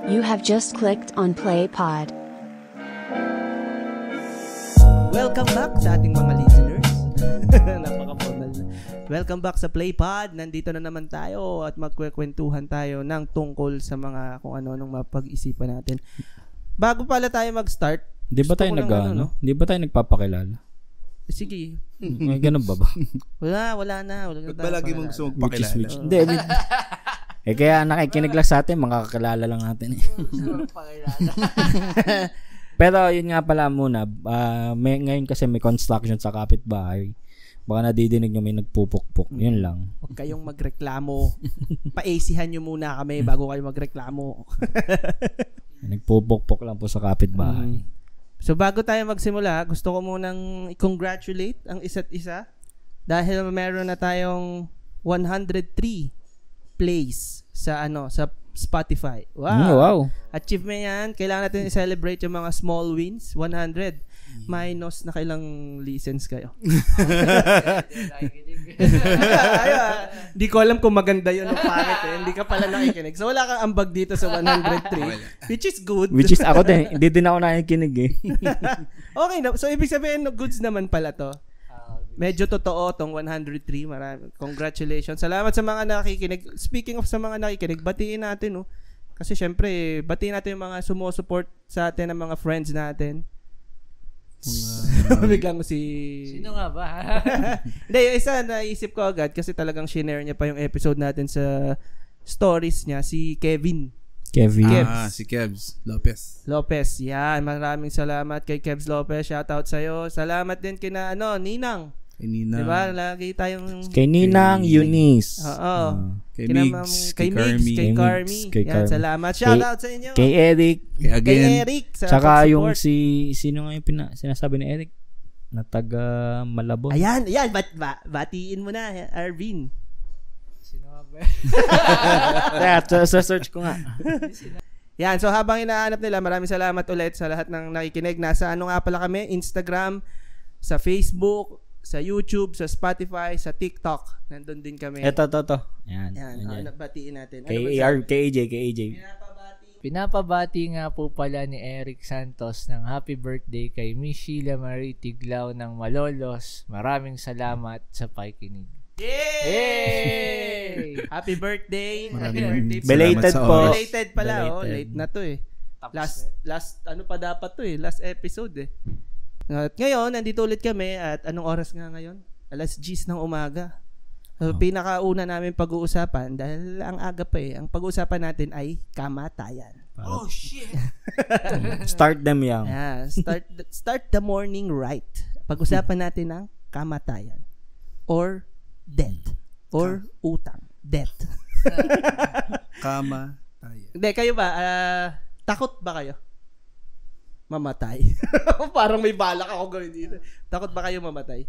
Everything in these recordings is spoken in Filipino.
You have just clicked on Play Pod. Welcome back sa ating mga listeners. Napaka-formal na. Welcome back sa Play Pod. Nandito na naman tayo at magkwekwentuhan tayo ng tungkol sa mga kung ano-anong mapag-isipan natin. Bago pala tayo mag-start, Di ba tayo Di ba tayo nagpapakilala? sige. May ganun ba? Wala na. Ba't ba lagi mong gusto magpakilala? Hindi. Kaya nakikinig lang sa atin, makakakilala lang natin. Pero yun nga pala muna, ngayon kasi may construction sa kapitbahay. Baka nadidinig nyo may nagpupukpok. Yun lang. Huwag kayong magreklamo. Pa-AChan nyo muna kami bago kayo magreklamo. Nagpupukpok lang po sa kapitbahay. So bago tayo magsimula, gusto ko munang i-congratulate ang isa't isa dahil meron na tayong 103 plays sa Spotify. Wow. Achievement yan. Kailangan natin i-celebrate yung mga small wins. 100 minus na kailang listens kayo. Hindi ko alam kung maganda yun o pangit eh. Hindi ka pala nakikinig. So wala kang ambag dito sa 103 which is good. Which is ako din. Hindi din ako nakikinig eh. Okay na. So ibig sabihin goods naman pala to. Medyo totoo tong 103. Marami. Congratulations. Salamat sa mga nakikinig. Speaking of sa mga nakikinig, batiin natin, no? Kasi syempre, batiin natin yung mga sumusupport sa atin ng mga friends natin. Biglang Sino nga ba? Hindi, yung isa naisip ko agad kasi talagang shinare niya pa yung episode natin sa stories niya, si Kevin. Si Kevs Lopez. Yan, maraming salamat kay Kevs Lopez. Shoutout sa'yo. Salamat din kina Ninang. Kay Ninang. Diba? Lagi tayong... Kay Ninang, Eunice. Oo. Kay Migs. Kay Carmi. Yan, salamat. Shoutout sa inyo. Kay Eric. Kay Eric. Tsaka yung sino nga yung sinasabi ni Eric? Na taga Malabon. Ayan. Batiin mo na, Arvin. Sino nga ba? Search ko nga. Yan, so habang hinahanap nila, maraming salamat ulit sa lahat ng nakikinig. Nasa nga pala kami, Instagram, sa Facebook, sa YouTube, sa Spotify, sa TikTok. Nandun din kami. Ito. Yan. Batiin natin. Kay AJ. Pinapabati nga po pala ni Eric Santos ng happy birthday kay Miss Sheila Marie Tiglao ng Malolos. Maraming salamat sa pakikinig. Yay! Happy birthday. Belated po. Belated pala. Late na to eh. Last ano pa dapat to eh. Last episode eh. At ngayon, nandito ulit kami at anong oras nga ngayon? 10:00 ng umaga. So, pinakauna namin pag-uusapan dahil ang aga pa eh. Ang pag-uusapan natin ay kamatayan. Oh shit. Start them young. Yeah, start the morning right. Pag-usapan natin ang kamatayan or death or utang. Death. Kamatayan. Hindi, kayo ba? Takot ba kayo? Mamatay. Parang may balak ako gawin dito. Takot ba kayo mamatay?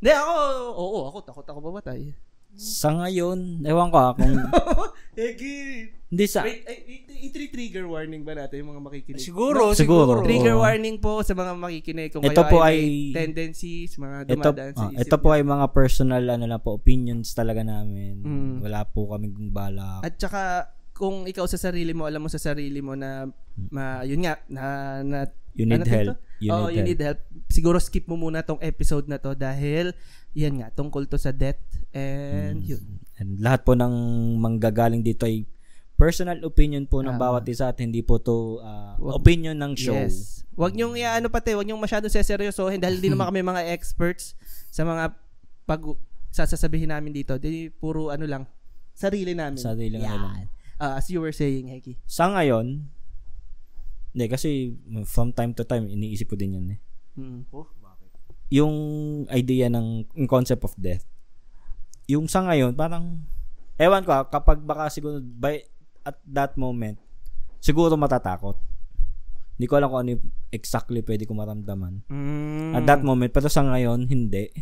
Hindi, ako takot ako mamatay. Sa ngayon, ewan ko kung... Hindi sa... Wait, i-trigger warning ba natin yung mga makikinig? Siguro. Trigger warning po sa mga makikinig kung ito kayo po ay tendencies, mga dumadaan sa isip. Ito po ay mga personal opinions talaga namin. Wala po kaming balak. At saka kung ikaw sa sarili mo, alam mo sa sarili mo na yun nga, na you need help. You need help. Siguro skip mo muna tong episode na to dahil yan nga, tungkol to sa death and yun. And lahat po ng manggagaling dito ay personal opinion po ng bawat isa at hindi po to opinion ng show. Yes. Huwag niyong huwag niyong masyadong seseryosohin dahil hindi naman kami mga experts sa mga sasabihin namin dito. Di puro lang, sarili namin. Sarili lang. As you were saying, Heki. Sa ngayon, hindi kasi from time to time iniisip ko din yan eh. Bakit? Yung idea yung concept of death. Yung sa ngayon, parang ewan ko kapag baka siguro at that moment, siguro matatakot. Hindi ko alam kung ano exactly pwede ko maramdaman. At that moment, pero sa ngayon, hindi.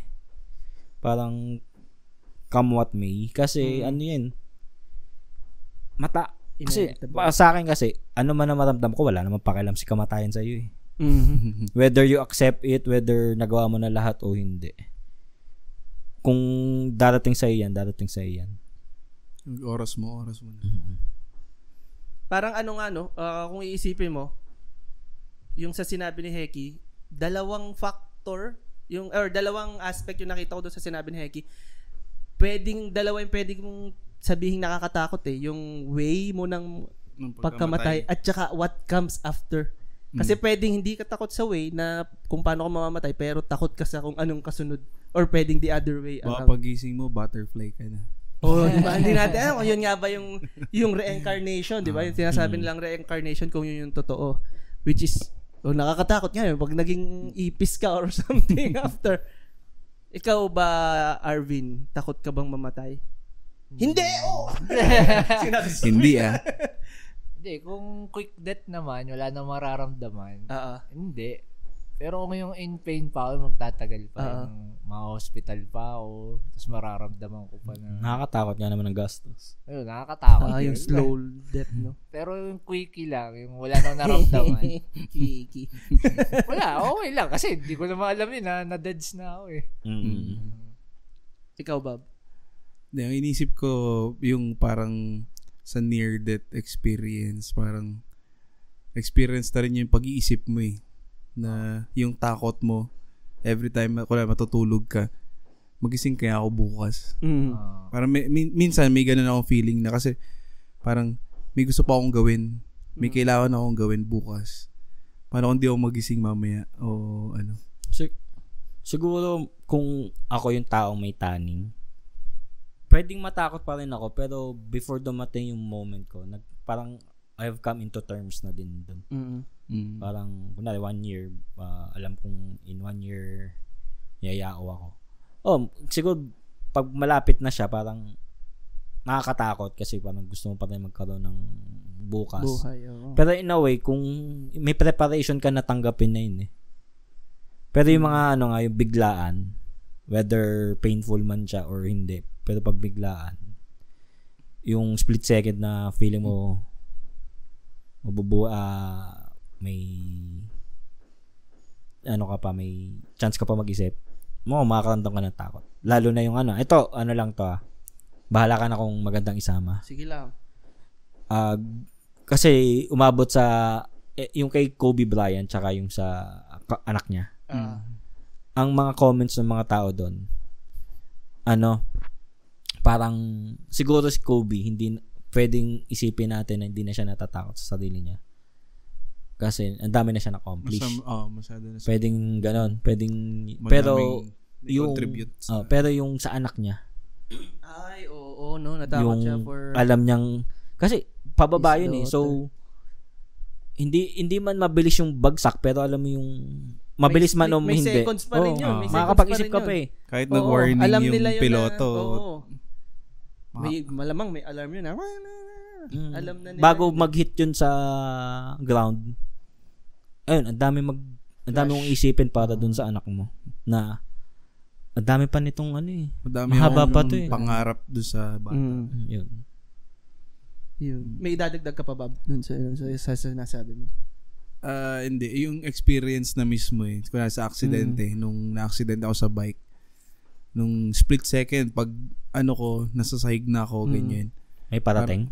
Parang come what may. Kasi ano yan, kasi sa akin kasi ano man ang maramdam ko, wala namang pakialam si kamatayan sa iyo eh. Whether you accept it, whether nagawa mo na lahat o hindi. Kung darating sa iyo yan, Oras mo. Parang kung iisipin mo, yung sa sinabi ni Heki, dalawang factor, dalawang aspect yung nakita ko doon sa sinabi ni Heki. Pwedeng mong sabihin nakakatakot yung way mo ng pagkamatay at saka what comes after. Kasi pwedeng hindi ka takot sa way na kung paano ka mamamatay, pero takot ka sa kung anong kasunod. Or pwedeng the other way. Baka pagising mo, butterfly ka na. Diba? Hindi natin yun nga ba yung reincarnation, di ba? Yung sinasabi nilang reincarnation kung yun yung totoo. Which is, nakakatakot nga yun. Pag naging ipis ka or something after. Ikaw ba, Arvin, takot ka bang mamatay? Hindi! Hindi Hindi, kung quick death naman, wala na mararamdaman. Hindi. Pero kung yung in pain pa ako, magtatagal pa. Yung ma-hospital pa ako, tapos mararamdaman ko pa na... Nakakatakot nga naman ng gastos. Ayun, nakakatakot. Yung slow death, no? Pero yung quickie lang, yung wala nang naramdaman. Quickie. Wala, okay lang. Kasi hindi ko naman alam yun, na-deads na ako eh. Ikaw, Bob? Ang inisip ko, yung parang sa near-death experience, parang experience na rin yung pag-iisip mo na yung takot mo every time matutulog ka, magising kaya ako bukas. Parang minsan may ganun akong feeling na kasi parang may gusto pa akong gawin, may kailangan akong gawin bukas. Paano kung di ako magising mamaya o ano? Siguro kung ako yung taong may taning, pwedeng matakot pa rin ako, pero before dumating yung moment ko, parang I've come into terms na din doon. Parang, kunwari, 1 year, alam kong in 1 year, yayao ako. Siguro, pag malapit na siya, parang nakakatakot kasi parang gusto mo pa rin magkaroon ng bukas. Buhay, Pero in a way, kung may preparation ka na tanggapin na yun Pero yung mga, yung biglaan, whether painful man siya or hindi, pero pag biglaan, yung split second na feeling mo may may chance ka pa mag-isip, makakaramdam ka ng takot. Lalo na yung ito, lang to bahala ka na kung magandang isama. Sige lang. Kasi umabot sa yung kay Kobe Bryant tsaka yung sa anak niya. Ang mga comments ng mga tao doon, parang siguro si Kobe hindi pwedeng isipin natin na hindi na siya natatakot sa sarili niya. Kasi ang dami na siya na-accomplish. Masyado na. Pwedeng ganon, pero yung pero yung sa anak niya. Ay, natakot siya for alam niyang kasi pababa yun So hindi man mabilis yung bagsak, pero alam mo yung mabilis man o hindi. May seconds pa rin yun. Makakapag-isip ka pa Kahit nag-warning yung piloto. Malamang may alarm yun. Alam na nila. Bago mag-hit yun sa ground, ayun, ang dami mong isipin para dun sa anak mo. Na, ang dami pa nitong mahaba pa to pangarap dun sa bata. Yun. May idadagdag ka pa, Bob, dun sa nasabi mo? Hindi. Yung experience na mismo kung sa aksidente, nung na-aksidente ako sa bike, nung split second, pag nasa sahig na ako, ganyan. May parating?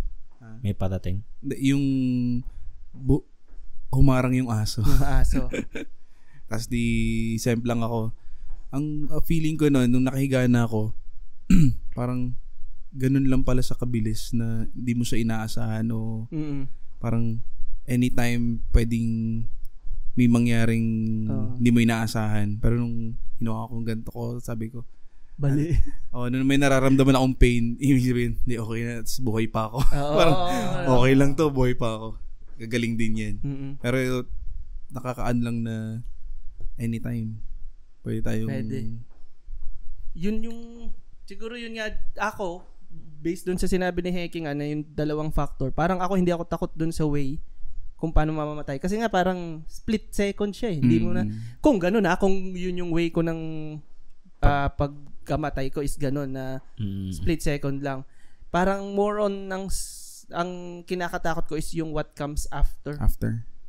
May parating? Yung humarang yung aso. Tapos semp lang ako. Ang feeling ko nung nakahiga na ako, parang ganun lang pala sa kabilis na hindi mo siya inaasahan o parang anytime pwedeng may mangyaring hindi mo inaasahan. Pero nung hinawa kong ganito ko, sabi ko, bali. Nung may nararamdaman akong pain, ibig sabihin, hindi, okay na, buhay pa ako. Parang, okay lang to, buhay pa ako. Gagaling din yan. Pero, nakakaan lang na anytime. Pwede tayong... Yun yung, siguro yun nga, ako, based dun sa sinabi ni Heking, yung dalawang factor, parang ako, hindi ako takot dun sa way kung paano mamamatay. Kasi nga, parang split second siya Hindi mo na, kung gano'n kung yun yung way ko ng pagkamatay ko is gano'n na split second lang. Parang more on ang kinakatakot ko is yung what comes after.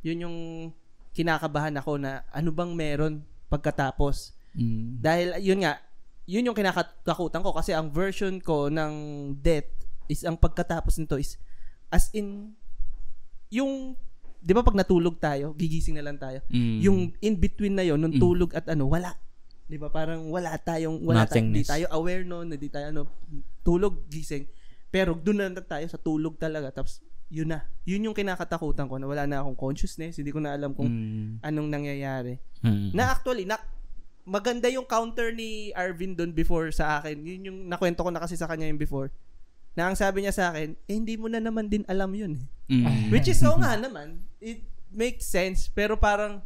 Yun yung kinakabahan ako na ano bang meron pagkatapos. Dahil yun nga, yun yung kinakatakutan ko kasi ang version ko ng death is ang pagkatapos nito is as in yung 'di ba pag natulog tayo, gigising na lang tayo. Yung in between na yon, nung tulog at wala. 'Di ba? Parang wala tayong hindi tayo aware noon, hindi tayo tulog, gising. Pero doon na tayo sa tulog talaga. Tapos yun na. Yun yung kinakatakutan ko na wala na akong consciousness, hindi ko na alam kung anong nangyayari. Na actually maganda yung counter ni Arvin doon before sa akin. Yun yung nakwento ko na kasi sa kanya yung before. Na ang sabi niya sa akin, hindi mo na naman din alam yun. Which is nga naman, it makes sense, pero parang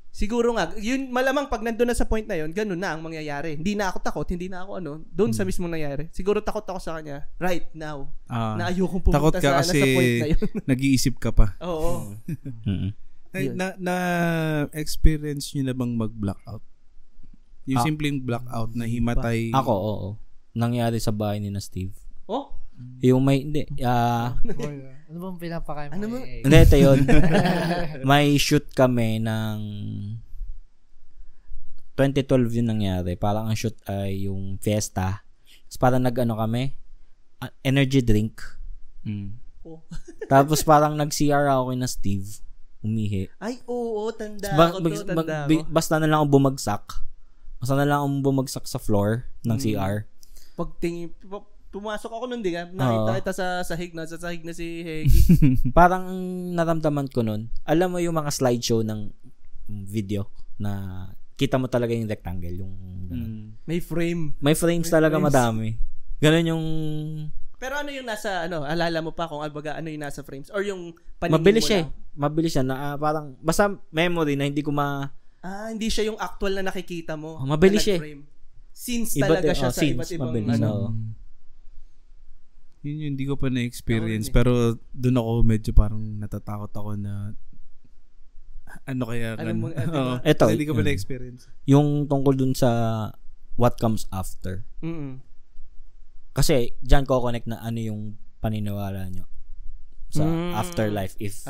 siguro nga, yun malamang pag nandun na sa point na yun, ganun na ang mangyayari. Hindi na ako takot, hindi na ako doon sa mismong nangyayari. Siguro takot ako sa kanya right now. Na ayokong pumunta takot ka kasi sa point na yun. Nag-iisip ka pa. Oo. Na-experience nyo na bang mag-blackout? Yung simpleng blackout na himatay. Ako, oo. Nangyari sa bahay ni na Steve. Oh? Yung may, hindi, ano bang pinapakain mo? Hindi, ito yun. May shoot kami ng 2012 yun nangyari. Parang ang shoot ay yung fiesta. Tapos parang kami, energy drink. Oh. Tapos parang nag-CR ako kay na Steve. Umihi. Ay, oo, tanda ko. Basta na lang ako bumagsak. Basta na lang akong bumagsak sa floor ng CR. Pagtingin, pumasok ako nun, nakita kita sa sahig na si Hegi. Parang naramdaman ko nun, alam mo yung mga slideshow ng video na kita mo talaga yung rectangle, yung may frame. May frames talaga madami. Ganun yung pero ano yung nasa alala mo pa kung ano yung nasa frames or yung paningin mabilis mo lang? Mabilis siya na parang basta memory na hindi ko hindi siya yung actual na nakikita mo. Mabilis siya. Scenes talaga siya sa iba't ibang Yun yung hindi ko pa na-experience. Pero doon ako medyo parang natatakot ako na kaya Ito, hindi ko pa na-experience. Yung tungkol dun sa what comes after. Kasi dyan ko connect na ano yung paniniwala nyo sa afterlife. If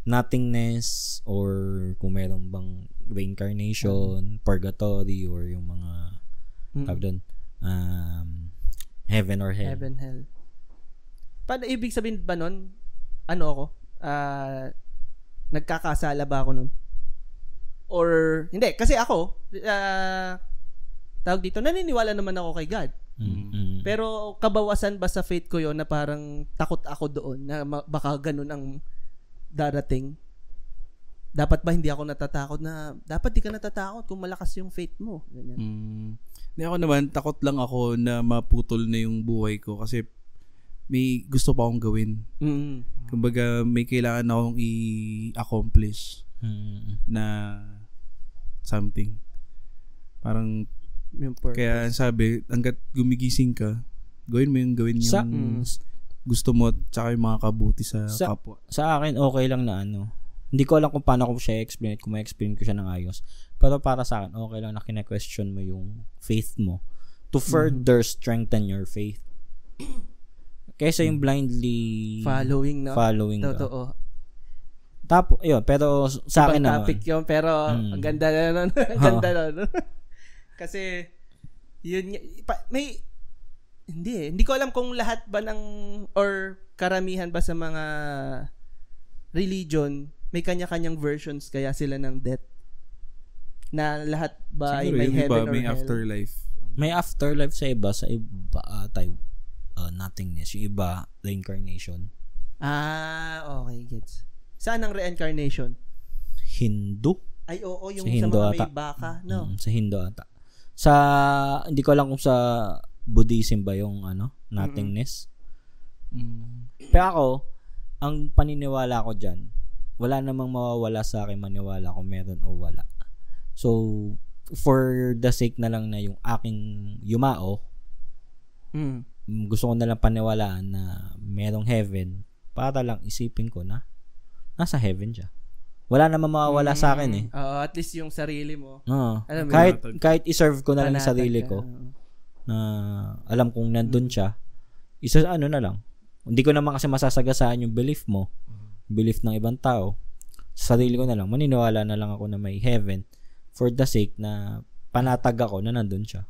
nothingness or kung meron bang reincarnation, purgatory or yung mga tawag doon, heaven or hell. Heaven, hell. Paano ibig sabihin ba nun? Ako? Nagkakasala ba ako nun? Or, hindi. Kasi ako, tawag dito, naniniwala naman ako kay God. Pero kabawasan ba sa faith ko yon na parang takot ako doon na baka ganun ang darating? Dapat ba hindi ako natatakot na dapat di ka natatakot kung malakas yung faith mo? Ganyan. Hindi ako naman, takot lang ako na maputol na yung buhay ko kasi may gusto pa akong gawin. Kumbaga, may kailangan akong i-accomplish na something. Parang, kaya sabi, hanggat gumigising ka, gawin mo yung gusto mo at saka yung mga kabuti sa kapwa. Sa akin, okay lang na hindi ko alam kung paano ko siya i-explain kung ma-explain ko siya ng ayos. Pero para sa akin, okay lang na kina-question mo yung faith mo to further strengthen your faith. Kaysa yung blindly following ka. Totoo. Tapos, yun, pero sa akin naman. Topic yun, pero ang ganda na nun. Ang ganda na nun. Kasi, yun, hindi ko alam kung lahat ba or karamihan ba sa mga religion, may kanya-kanyang versions kaya sila ng death. Na lahat ba ay may heaven or may hell? Afterlife. May afterlife sa iba tayo. Nothingness. Yung iba, reincarnation. Okay, gets. Saan ang reincarnation? Hindu. Ay, oo, yung sa Hindu mga ata. may baka, no? Sa Hindu ata. Hindi ko alam kung sa Buddhism ba yung nothingness. Pero ako, ang paniniwala ko dyan, wala namang mawawala sa akin maniwala kung meron o wala. So, for the sake na lang na yung aking yumao, gusto ko na lang paniwalaan na merong heaven para lang isipin ko na nasa heaven siya. Wala namang mawawala sa akin at least yung sarili mo. Alam mo, kahit i-serve ko na lang yung sarili ko na alam kong nandun siya, na lang. Hindi ko naman kasi masasagasaan yung belief mo, belief ng ibang tao. Sa sarili ko na lang, maniniwala na lang ako na may heaven for the sake na panatag ako na nandun siya.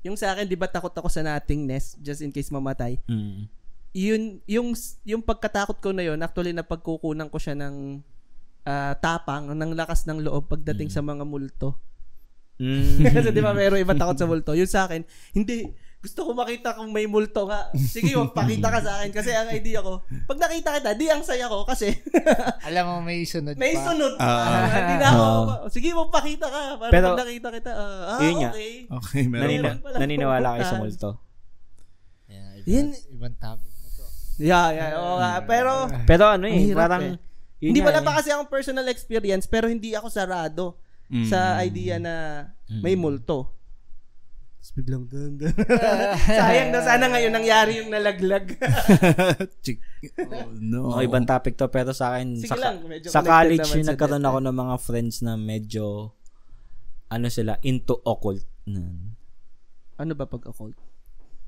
Yung sa akin, di ba takot ako sa nothingness just in case mamatay. Yun, yung pagkatakot ko na yun, actually napagkukunan ko siya ng tapang, ng lakas ng loob pagdating sa mga multo. Kasi di ba meron iba takot sa multo. Yun sa akin, hindi, gusto ko makita kung may multo nga. Sige, magpakita ka sa akin. Kasi ang idea ko, pag nakita kita, di ang saya ko kasi alam mo, may sunod may pa. sunod pa. Hindi na ako. Sige, magpakita ka. Para Pero, pag nakita kita, yun nga. okay. Okay, meron pa. Naniniwala kayo sa multo. Yun. Ibang topic na to. Yeah. Oo nga. Pero ano ang hirap parang, hindi wala pa kasi akong personal experience, pero hindi ako sarado sa idea na may multo. Tapos biglang sayang na sana ngayon nangyari yung nalaglag. No. ibang topic to, pero sa akin, Sige lang, medyo sa connected college, naman sa nagkaroon death. ako ng mga friends na medyo, sila, into occult. Ano ba pag occult?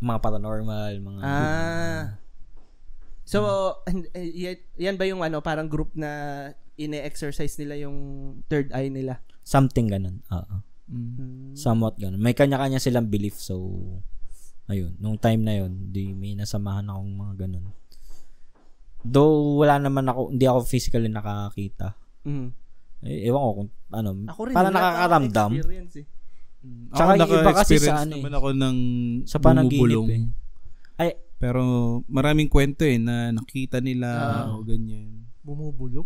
Mga paranormal, mga... So, yan ba yung parang group na ine-exercise nila yung third eye nila? Something ganun. Somewhat ganun. May kanya-kanya silang belief, so ayun, nung time na yun, may nasamahan akong mga ganun. Though hindi ako physically nakakakita. Ewan ko kung Ako rin, parang nakakaramdam. Ako iba kasi sa naman ako ng sa panaginip pero maraming kwento na nakita nila o ganyan. Bumubulong?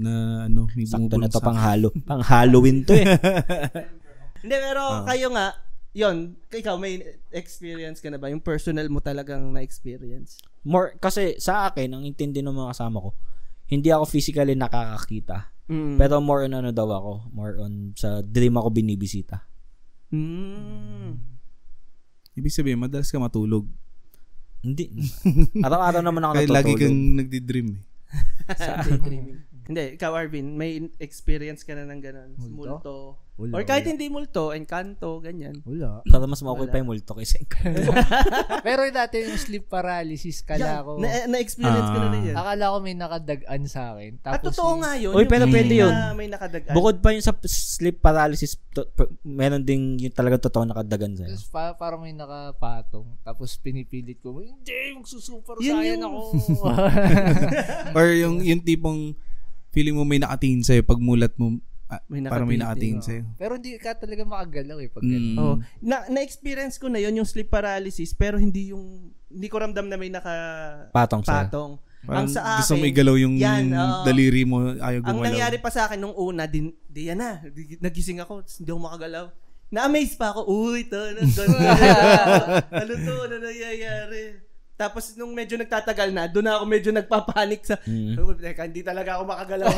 Na may sakto bumubulong na to pang Halloween to Hindi, pero kayo nga, yon, ikaw may experience ka na ba? Yung personal mo talagang na-experience? More, kasi sa akin, ang intindi ng mga kasama ko, hindi ako physically nakakakita. Pero more on daw ako. More on sa dream ako binibisita. Ibig sabihin, madalas ka matulog. Hindi. Araw-araw naman ako Kaya natutulog. lagi kang nagdi-dream Sa daydreaming. Hindi, ikaw Arvin, may experience ka na ng gano'n? Multo? Or kahit hindi multo, encanto, ganyan. Wala. Para mas ma-okay pa yung multo kaysa encanto. Pero dati yung sleep paralysis, kala ko. Na-experience ko na yan. Akala ko may nakadagan sa akin. At totoo nga yun. Uy, pero pwede yun. May nakadagan. Bukod pa yung sa sleep paralysis, meron ding yung talagang totoo nakadagan sa'yo. Tapos parang may nakapatong. Tapos pinipilit ko, hindi, magsusuper Yun saiyan yung- ako. Or yung tipong feeling mo may nakatingin sa'yo pag mulat mo, parang may nakatingin, nakatingin sa'yo. Pero hindi ka talaga makagalaw pag ganun. Oh, na-experience ko na yun yung sleep paralysis, pero hindi ko ramdam na may Patong sa'yo. nakapatong. Parang Ang sa akin, gusto mo igalaw yung yan, oo. daliri mo, ayaw Ang gumalaw. nangyari pa sa akin nung una, yan na, nagising ako, hindi ako makagalaw. Na-amaze pa ako, uy, ano to, ano nangyayari? Tapos nung medyo nagtatagal na, doon na ako medyo nagpapanik sa, teka, hindi talaga ako makagalaw.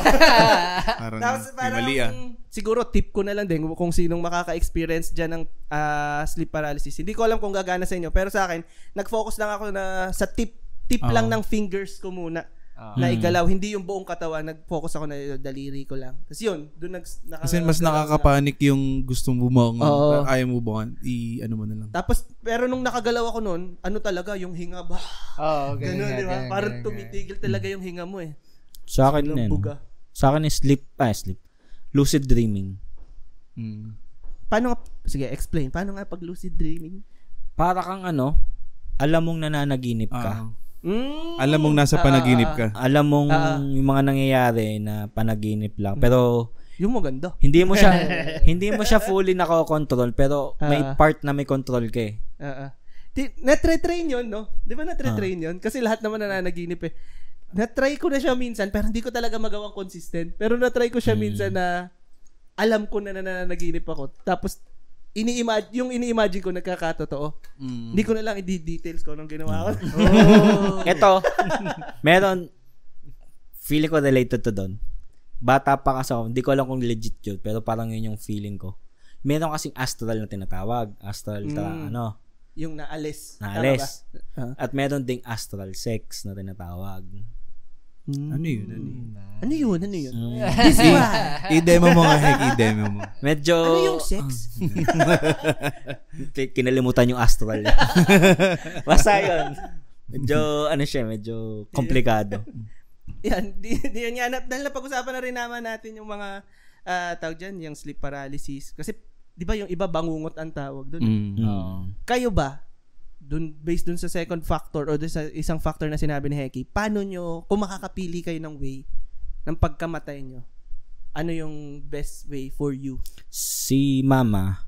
Parang, Tapos may parang, mali siguro tip ko na lang din kung sinong makaka-experience dyan ng sleep paralysis. Hindi ko alam kung gagana sa inyo, pero sa akin, nag-focus lang ako sa tip lang ng fingers ko muna. Na igalaw, hindi yung buong katawan, nag-focus ako na daliri ko lang. Tapos yun, doon Kasi mas nakakapanik yung gustong bumangon. Ayaw mo bumangon, ano mo na lang. Tapos, pero nung nakagalaw ako noon, talaga, yung hinga ba? Oo, Ganun, di ba? ganun, Parang ganun. tumitigil talaga yung hinga mo eh. Sa akin Walang buga. Sa akin is sleep. Lucid dreaming. Paano nga, sige, explain. Paano nga pag lucid dreaming? Para kang alam mong nananaginip ka. Alam mong nasa panaginip ka. Alam mong yung mga nangyayari na panaginip lang. Pero Yung maganda. hindi mo siya fully nako-control, pero may part na may control ka eh. Na-train yun, no? Di ba na-train yun? Kasi lahat naman nananaginip eh. Na-try ko na siya minsan, pero hindi ko talaga magawang consistent. Pero na-try ko siya minsan na alam ko na nananaginip ako. Tapos, yung ini-imagine ko nagkakatotoo. Hindi ko na lang i-details ko nung ginawa ko. Ito, meron, feeling ko related to doon. Bata pa kasi ako, hindi ko alam kung legit yun, pero parang yun yung feeling ko. Meron kasing astral na tinatawag. Astral, Yung naalis. naalis. At meron ding astral sex na tinatawag. Ano yun? Ano yun? I-demo mo nga, Hek. I-demo mo. Medyo... Ano yung sex? Kinalimutan yung astral. Basta yun. Medyo komplikado. Yan, di yan. Dahil napag-usapan na rin naman natin yung mga tawag dyan, yung sleep paralysis. Kasi di ba yung iba bangungot ang tawag doon? Kayo ba, based dun sa second factor o dun sa isang factor na sinabi ni Heki, paano nyo, kung makakapili kayo ng way ng pagkamatay nyo, ano yung best way for you? Si Mama.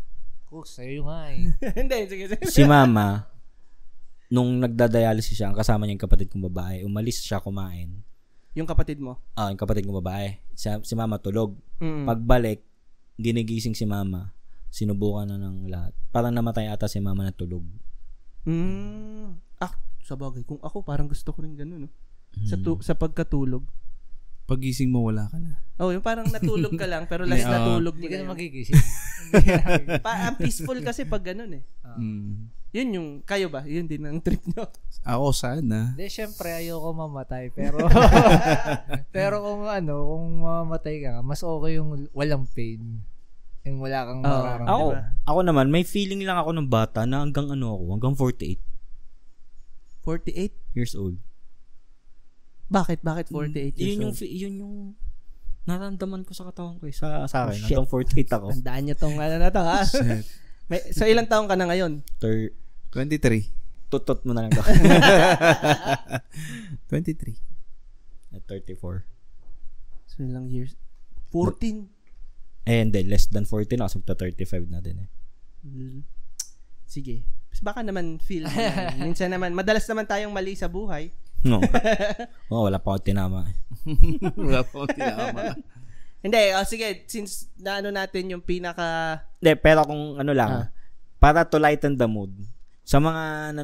Sa'yo nga eh. Hindi, sige. Si Mama, nung nagdadialysis siya, ang kasama niya yung kapatid kong babae, umalis siya kumain. Yung kapatid mo? Yung kapatid kong babae. Si Mama tulog. Mm. Pagbalik, ginigising si Mama. Sinubukan na ng lahat. Parang namatay ata si Mama na tulog. Sabagay. Kung ako, parang gusto ko rin ganun. No? Sa pagkatulog. Pagising mo, wala ka na. Yung parang natulog ka lang, pero last natulog mo Hindi ka na na yun. magigising. Ang peaceful kasi pag ganun eh. Yun yung, kayo ba? Yun din ang trip nyo. Ako sana. Hindi, syempre, ayoko mamatay. Pero kung mamatay ka, mas okay yung walang pain. Yung wala kang mararamdaman. Ako naman, may feeling lang ako ng bata na hanggang 48. 48? Years old. Bakit 48 years old? Yun yung nararamdaman ko sa katawan ko. Sa akin, hanggang 48 ako. Tandaan nyo tong na to, ha? So, ilang taong ka na ngayon? 23. Tutot mo na lang daw. 23. At 34. So, ilang years? 14? Hindi, less than 14 ako. So, 35 na din eh. Sige. Baka naman feel mo yan. Minsan naman, madalas naman tayong mali sa buhay. No. Wala pa ako tinama. Wala pa ako tinama. Hindi, sige, since naano natin yung pinaka... Hindi, pero kung ano lang, para to lighten the mood, sa mga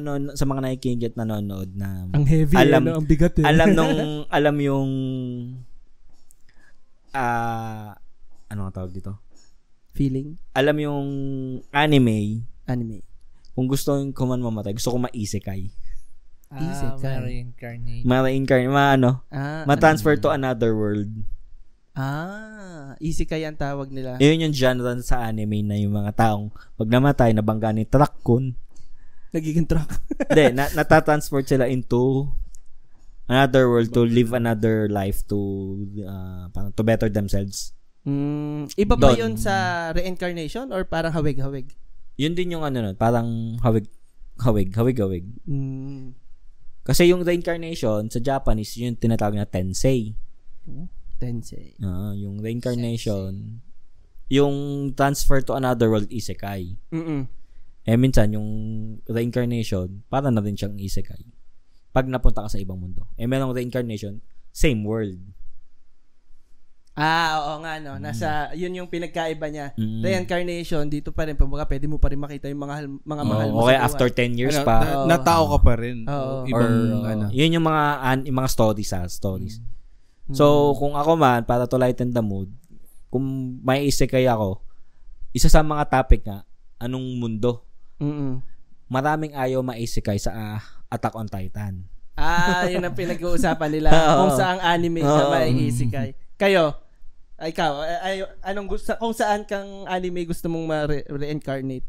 nakikinig at nanonood na ang heavy, ang bigat eh. alam yung ano ang tawag dito? Feeling? Alam yung anime. Kung gusto ko man mamatay, gusto ko ma-isekai. Ma-reincarnate. Ma-transfer to another world. Isekai ang tawag nila. Yun yung genre sa anime na yung mga taong pag namatay, nabangga ni Truck-kun. Nagiging truck. Hindi, natatransport sila into another world to live another life to better themselves. Iba ba yun sa reincarnation or parang hawig-hawig? Yun din yung parang hawig. Kasi yung reincarnation sa Japanese, yun yung tinatawag na tensei. Tensei. Yung reincarnation, yung transfer to another world, isekai. Minsan, yung reincarnation, para na rin siyang isekai. Pag napunta ka sa ibang mundo. Merong reincarnation, same world. Oo nga, no. Yun yung pinagkaiba niya. Reincarnation, dito pa rin. Pagbaga, pwede mo pa rin makita yung mga mahal mo okay, sa buhay. after 10 years pa. Natao ka pa rin. Yun yung mga stories, stories. So, kung ako man, para to lighten the mood, kung may isekai ako, isa sa mga topic nga, anong mundo? Maraming ayaw ma-isekai sa Attack on Titan. Yun ang pinag-uusapan nila. Kung saang anime na may isekai. Kayo, ikaw, anong gusto, kung saan kang anime gusto mong ma-reincarnate?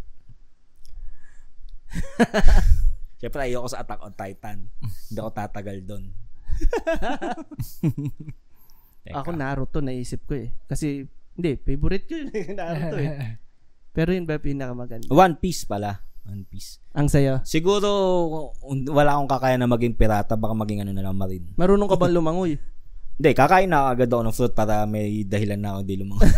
Siyempre, ayoko sa Attack on Titan. Hindi ako tatagal doon. Ako Naruto, naisip ko eh. Kasi, hindi, favorite ko yun. Naruto eh. Pero yun ba pinakamaganda? One Piece pala. One Piece. Ang sayo? Siguro, wala akong kakaya na maging pirata, baka maging na lang marine. Marunong ka bang lumangoy? Hindi, kakain na agad ako ng fruit para may dahilan na ako di lumangoy.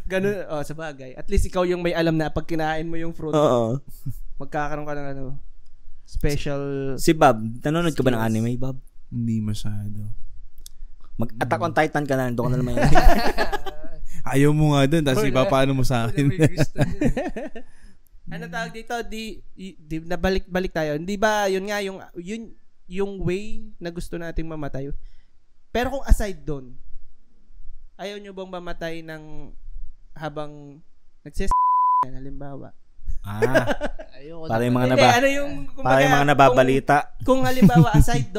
Ganun, sa bagay. At least ikaw yung may alam na pag kinain mo yung fruit, magkakaroon ka ng special... Si Bob, nanonood ka ba ng anime, Bob? Hindi masyado. Mag-Attack on Titan ka na, doon ka na naman. Ayaw mo nga dun, tapos iba paano mo sa akin. Ano tawag dito? Nabalik tayo. Hindi ba yun nga yung way na gusto nating mamatay? Pero kung aside doon, ayaw nyo bang mamatay ng habang halimbawa? Para yung mga para yung mga nababalita. Kung halimbawa aside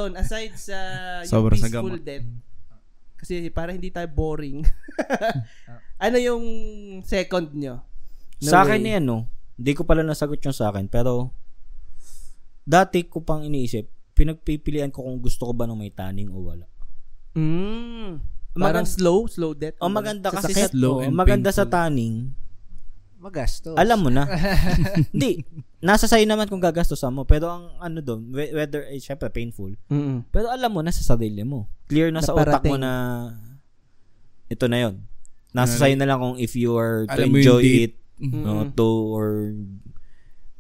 sa yung peaceful death. Kasi para hindi tayo boring. Ano yung second nyo? Sa akin yan, hindi ko pala nasagot yung sa akin. Pero, dati ko pang iniisip, pinagpipilian ko kung gusto ko ba nung may taning o wala. Parang slow death. O maganda kasi sakit. maganda sa tanning. Magastos. Alam mo na. Hindi. Nasa sa'yo naman kung gagastosan mo. Pero ang ano doon, whether, syempre painful. Mm-mm. Pero alam mo na sa sarili mo. Clear na sa utak mo na ito na yon. Nasa sa'yo na lang kung if you are to enjoy it, to or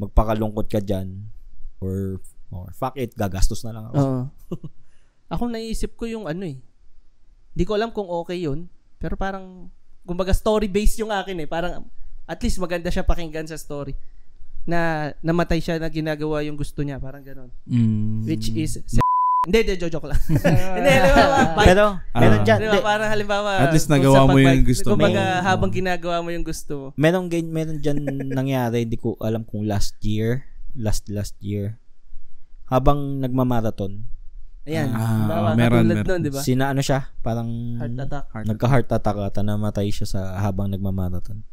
magpakalungkot ka dyan, or fuck it, gagastos na lang ako. Ako naisip ko yung hindi ko alam kung okay yun, pero parang, kumbaga story-based yung akin parang, at least maganda siya pakinggan sa story, na namatay siya na ginagawa yung gusto niya, parang ganon. Which is, hindi, joke lang. Hindi, pero, meron dyan. Diba, parang halimbawa, at least nagawa mo yung gusto mo. Kumbaga, habang ginagawa mo yung gusto mo. Meron dyan nangyari, hindi ko alam kung last year, habang nagmamarathon. Ayan. Meron. Nun, diba? Sina siya, parang heart attack. Nagka-heart attack at namatay siya habang nagmamarathon.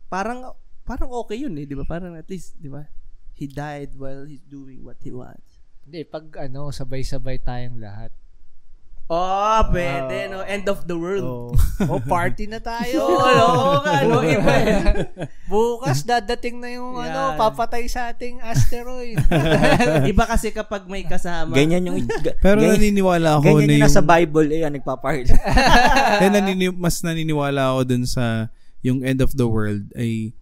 Parang okay yun di ba? Parang at least, di ba? He died while he's doing what he wants. Hindi, pag sabay-sabay tayong lahat. Pwede, no? End of the world. Party na tayo. Iba Bukas dadating na yung papatay sa ating asteroid. Iba kasi kapag may kasama. Ganyan yung pero naniniwala ako ganyan yung nasa Bible nagpa-party. Mas naniniwala ako dun sa yung end of the world ay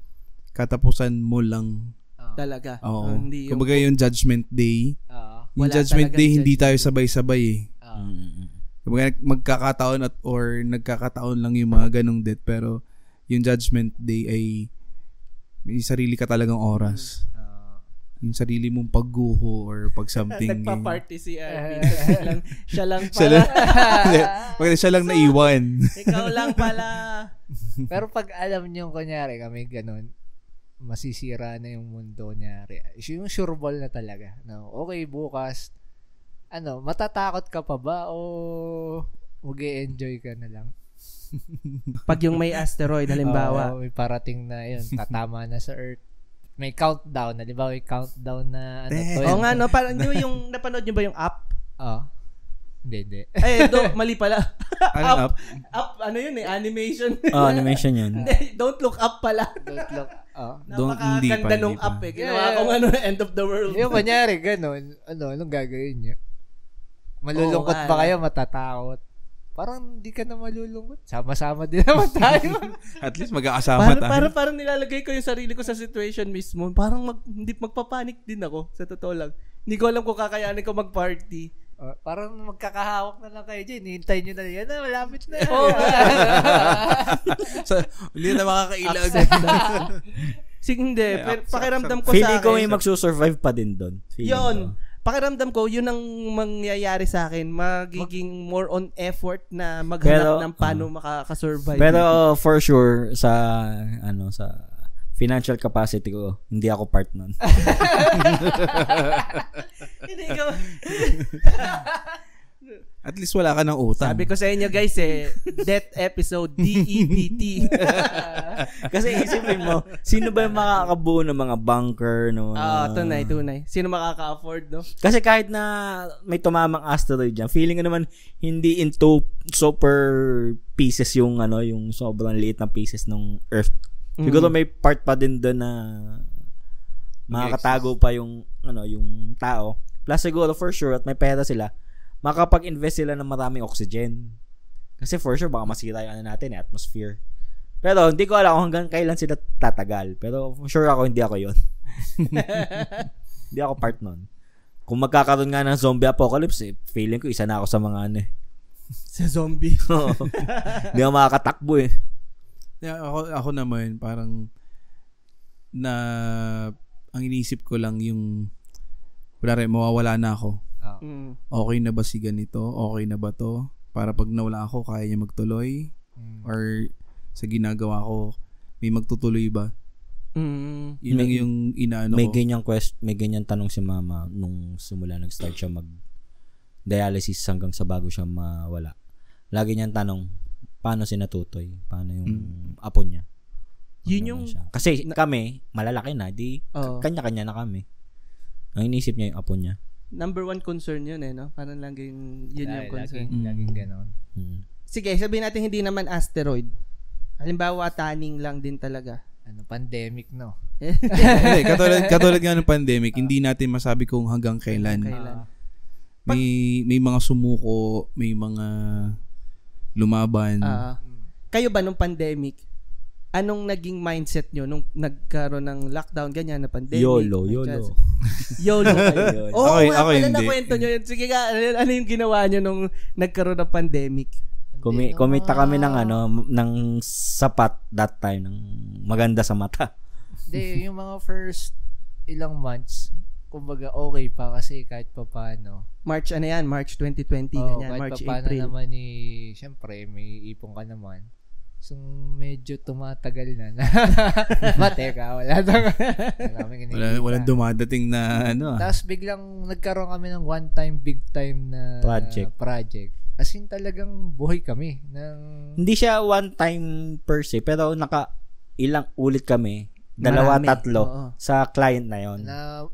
katapusan mo lang. Talaga. Hindi kumbaga yung judgment day. Yung judgment day hindi tayo sabay-sabay Kumbaga magkakataon nagkakataon lang yung mga ganong death, pero yung judgment day ay may sarili ka talagang oras. Yung sarili mong pagguho or pag something. Nagpa-party si Arvin. Siya lang pala. Siya lang naiwan. Ikaw lang pala. Pero pag alam niyo kunyari kami ganun, masisira na yung mundo nyari. Yung sureball na talaga. No? Okay, bukas matatakot ka pa ba o mag-e-enjoy ka na lang? Pag yung may asteroid, halimbawa. May parating na yun, tatama na sa Earth. May countdown, halimbawa may countdown na nga, parang yung napanood nyo ba yung Up? Hindi. Mali pala. Up? Up, animation. Animation yun. Don't Look Up pala. Don't Look Napakaganda nung Up Ginawa ko end of the world. Yung manyari, ganun. Anong gagawin niya? Malulungkot ba kayo? Matatakot? Parang hindi ka na malulungkot. Sama-sama din naman tayo. At least mag-aasama tayo. Parang nilalagay ko yung sarili ko sa situation mismo. Parang hindi magpapanik din ako. Sa totoo lang. Hindi ko alam kung kakayanin ko mag-party. Parang magkakahawak na lang kayo dyan. Hintayin nyo na yan. Malapit na. Hindi na makakailag. Hindi. Pero pakiramdam ko feeling sa akin. ko may magsusurvive pa din doon. Yun. Pakiramdam ko, yun ang mangyayari sa akin. Magiging more on effort na maghanap ng paano makakasurvive. Pero for sure, sa financial capacity ko, hindi ako part nun. Hindi ka. At least wala ka ng utang. Sabi ko sa inyo guys death episode, DEPT. Kasi isipin mo, sino ba yung makakabuo ng mga bunker? Tunay. Sino makaka-afford, no? Kasi kahit na may tumamang asteroid dyan, feeling ko naman hindi into super pieces yung sobrang liit na pieces ng Earth. Siguro may part pa din doon na makakatago pa yung tao. Plus siguro for sure at may pera sila, makapag-invest sila ng maraming oxygen. Kasi for sure baka masira yung natin atmosphere. Pero hindi ko alam kung hanggang kailan sila tatagal. Pero for sure ako hindi ako yun. Hindi ako part nun. Kung magkakaroon nga ng zombie apocalypse, feeling ko isa na ako sa mga sa zombie. Hindi ako makakatakbo Ako naman parang ang inisip ko lang yung mawawala na ako. Okay na ba si ganito? Okay na ba to? Para pag nawala ako, kaya niya magtuloy? Or sa ginagawa ko, may magtutuloy ba? Yun lang yung inaano may ko. May ganyan tanong si mama nung simula nag-start siya mag-dialysis hanggang sa bago siya mawala. Lagi niyang tanong, paano si Natutoy? Paano yung apo niya? Yun yung... Kasi kami, malalaki na, kanya-kanya na kami. Ang inisip niya yung apo niya. number one concern yun no? Parang laging yun yung concern. Laging ganon. Sige, sabihin natin hindi naman asteroid. Halimbawa, tanning lang din talaga. Pandemic, no? Hindi, katulad nga ng pandemic, hindi natin masabi kung hanggang kailan. May mga sumuko, may mga lumaban. Kayo ba nung pandemic, anong naging mindset nyo nung nagkaroon ng lockdown, ganyan na pandemic? YOLO. YOLO kayo. Ako pala hindi. na kwento nyo yun. Sige nga, ano yung ginawa nyo nung nagkaroon ng pandemic? Kumita kami ng sapat that time, ng maganda sa mata. Hindi, yung mga first ilang months, kumbaga okay pa kasi kahit pa paano. March 2020, ganyan, March, kahit pa April. naman syempre, may ipon ka naman. So, medyo tumatagal na. Teka, walang dumadating na Tapos biglang nagkaroon kami ng one-time, big-time na project. As in talagang buhay kami. Hindi siya one time per se, pero ilang ulit kami. 2, 3 sa client na yon. Na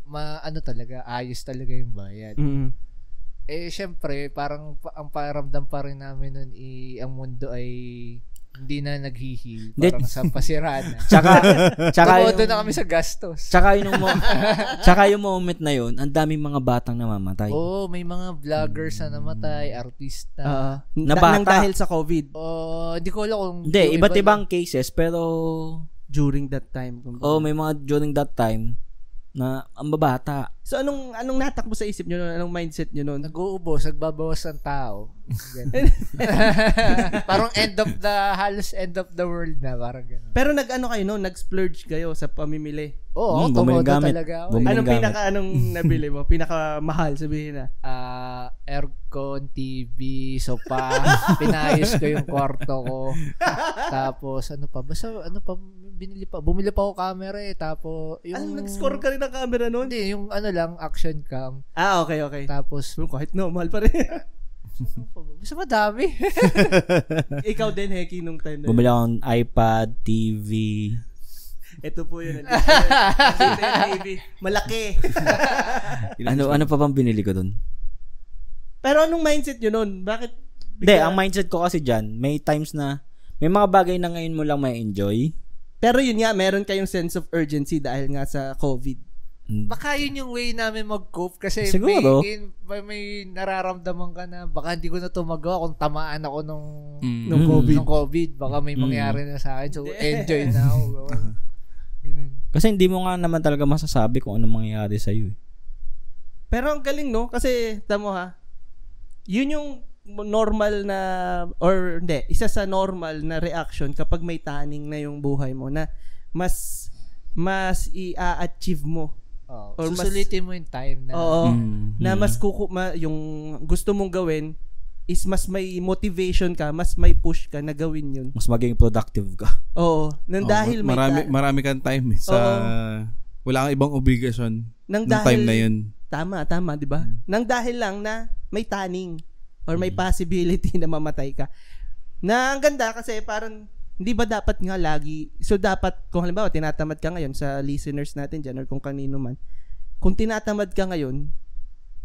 talaga, ayos talaga yung bayad. Mm-hmm. Syempre, parang ang paramdam pa rin namin nun, ang mundo ay hindi na naghihil. Parang sa pasiraan na. Tsaka tumodo na kami sa gastos. Tsaka yung moment na yun, ang daming mga batang namamatay. May mga vloggers na namatay, artista. Nang dahil sa COVID. Hindi ko alam kung... Hindi, iba't ibang cases, pero... During that time. May mga during that time na ang babata. So, anong natakbo sa isip nyo nun? Anong mindset nyo nun? Nag-uubos, nagbabawas ng tao. Parang halos end of the world na, parang gano'n. Pero nag-splurge kayo sa pamimili? Oo, tumodo talaga ako. Anong nabili mo? Pinakamahal, sabihin na? Aircon, TV, sofa. Pinayos ko yung kwarto ko. Tapos, bumili pa ako camera Tapos, nag-score ka rin ng camera nun? Hindi, yung action cam. Okay. Tapos, kahit normal pa rin. Basta madami. Ikaw din, Heki, nung time na bumili ako ng iPad, TV. Ito po yun. TV. Malaki. Ano pa bang binili ko dun? Pero anong mindset nyo nun? Bakit? Hindi, ang mindset ko kasi dyan, may times na, may mga bagay na ngayon mo lang may enjoy. Pero yun nga, meron kayong sense of urgency dahil nga sa COVID. Baka yun yung way namin mag-cope kasi siguro may nararamdaman ka na baka hindi ko na ito magawa kung tamaan ako nung COVID. Baka may mangyari na sa akin. So, enjoy na ako. Kasi hindi mo nga naman talaga masasabi kung anong mangyayari sa'yo. Pero ang galing, no? Kasi, tamo yun yung normal na, or hindi, isa sa normal na reaction kapag may taning na yung buhay mo na mas i-achieve mo. Or susulitin mo yung time na. Na mas yung gusto mong gawin is mas may motivation ka, mas may push ka na gawin yun. Mas maging productive ka. Dahil marami kang time wala kang ibang obligasyon ng time na yun. Tama, di ba? Nang dahil lang na may taning or may possibility na mamatay ka. Na ang ganda kasi parang hindi ba dapat nga lagi, so dapat, kung halimbawa, tinatamad ka ngayon sa listeners natin dyan, or kung kanino man, kung tinatamad ka ngayon,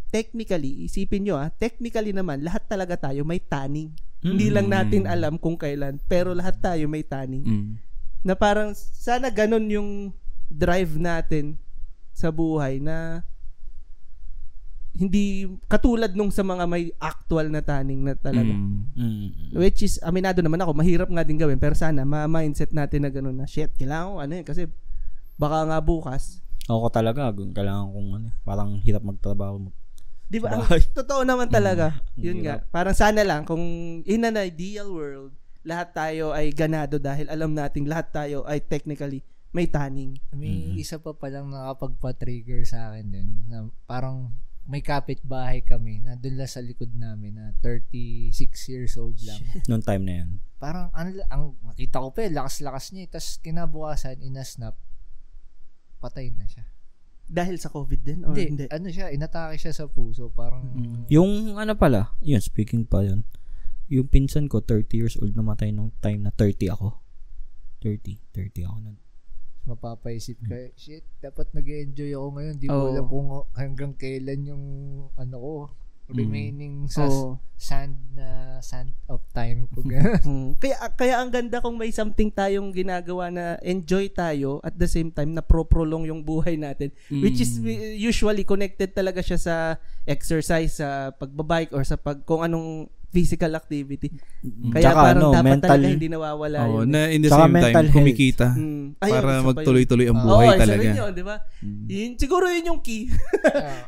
technically, isipin nyo technically naman, lahat talaga tayo may taning. Hindi lang natin alam kung kailan, pero lahat tayo may taning. Na parang, sana ganun yung drive natin sa buhay na hindi katulad nung sa mga may actual na taning na talaga. Which is, aminado naman ako, mahirap nga din gawin, pero sana ma-mindset natin na gano'n na, shit, kailangan ko kasi baka nga bukas. Ako talaga, kailangan kong parang hirap magtrabaho. Di ba? Totoo naman talaga. Yun nga. Parang sana lang, kung in an ideal world, lahat tayo ay ganado dahil alam nating lahat tayo ay technically may taning. May isa pa palang nakapagpa-trigger sa akin din, na parang may kapitbahay kami na doon lang sa likod namin na 36 years old lang. Noong time na yun. Parang ang nakita ko pa lakas-lakas niya. Tapos kinabukasan, inasnap, patay na siya. Dahil sa COVID din? Or hindi? Inatake siya sa puso. Parang... Yung yun, speaking pa yun. Yung pinsan ko, 30 years old, namatay nung time na 30 ako. 30 ako nun. mapapaisip ka, shit, dapat nag-enjoy ako ngayon. Di ko alam kung hanggang kailan yung ko, remaining sa sand of time ko. Kaya ang ganda kung may something tayong ginagawa na enjoy tayo at the same time na prolong yung buhay natin, which is usually connected talaga siya sa exercise, sa pagbabike or sa kung anong physical activity. Kaya tsaka parang dapat mental, talaga hindi nawawala yun. Na in the same time, kumikita. Para magtuloy-tuloy ang buhay talaga. Yun, di ba? Siguro yun yung key.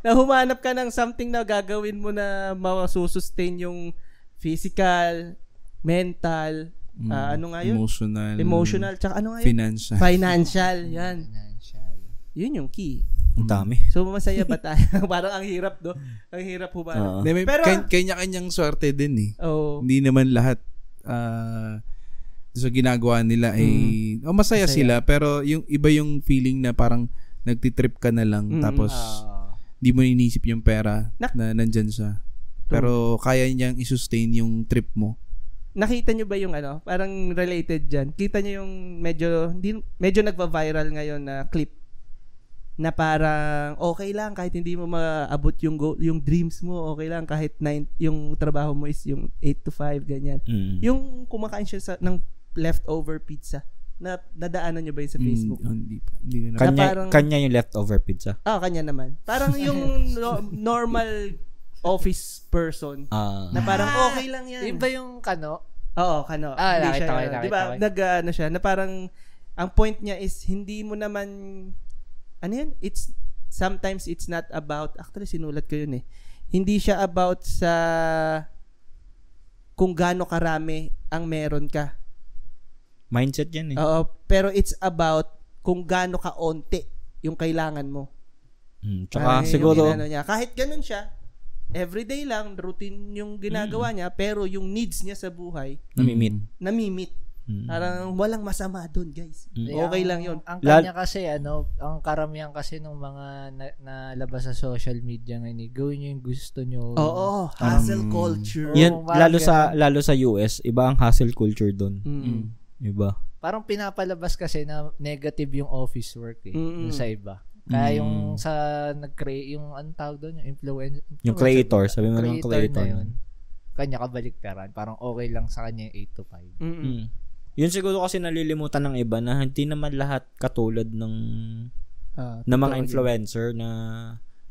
Na humanap ka ng something na gagawin mo na masusustain yung physical, mental, ano nga yun? Emotional, tsaka ano nga yun? Financial. Yan. Yun yung key. Ang dami. So, masaya ba tayo? Parang ang hirap, do? Ang hirap humanap. Pero kanya-kanyang swerte din eh. Hindi naman lahat sa ginagawa nila ay masaya sila, pero yung iba yung feeling na parang nagtitrip ka na lang tapos di mo iniisip yung pera na nandyan siya. Pero kaya niyang i-sustain yung trip mo. Nakita nyo ba yung parang related dyan? Kita nyo yung medyo nagva-viral ngayon na clip na parang okay lang kahit hindi mo maabot yung goal, yung dreams mo, okay lang kahit yung trabaho mo is yung 8 to 5 ganyan. Yung kumakain siya ng leftover pizza. Nadaanan niyo ba yun sa Facebook? Hindi kanya yung leftover pizza. Kanya naman. Parang yung normal office person na parang okay lang yan. Iba yung Kano? Oo, Kano. Nakita. Diba? Siya na parang ang point niya is hindi mo naman sometimes it's not about, actually sinulat ko yun hindi siya about sa kung gaano karami ang meron ka. Mindset yan Oo, pero it's about kung gaano kaonti yung kailangan mo. Tsaka siguro niya. Kahit ganun siya, everyday lang, routine yung ginagawa niya, pero yung needs niya sa buhay, namimit. Parang walang masama doon, guys. Okay lang yun. Ang kanya kasi, ang karamihan kasi ng mga nalabas sa social media ngayon, gawin nyo yung gusto nyo. Oo, hustle culture. Yan, lalo sa US, iba ang hustle culture doon. Iba. Parang pinapalabas kasi na negative yung office work yung sa iba. Kaya yung sa nag-create, yung anong tawag doon, yung influencer. Yung creator, sabi mo ng creator. Na yun, kanya kabaliktaran. Parang okay lang sa kanya yung 8 to 5. Yun siguro kasi nalilimutan ng iba na hindi naman lahat katulad ng mga influencer na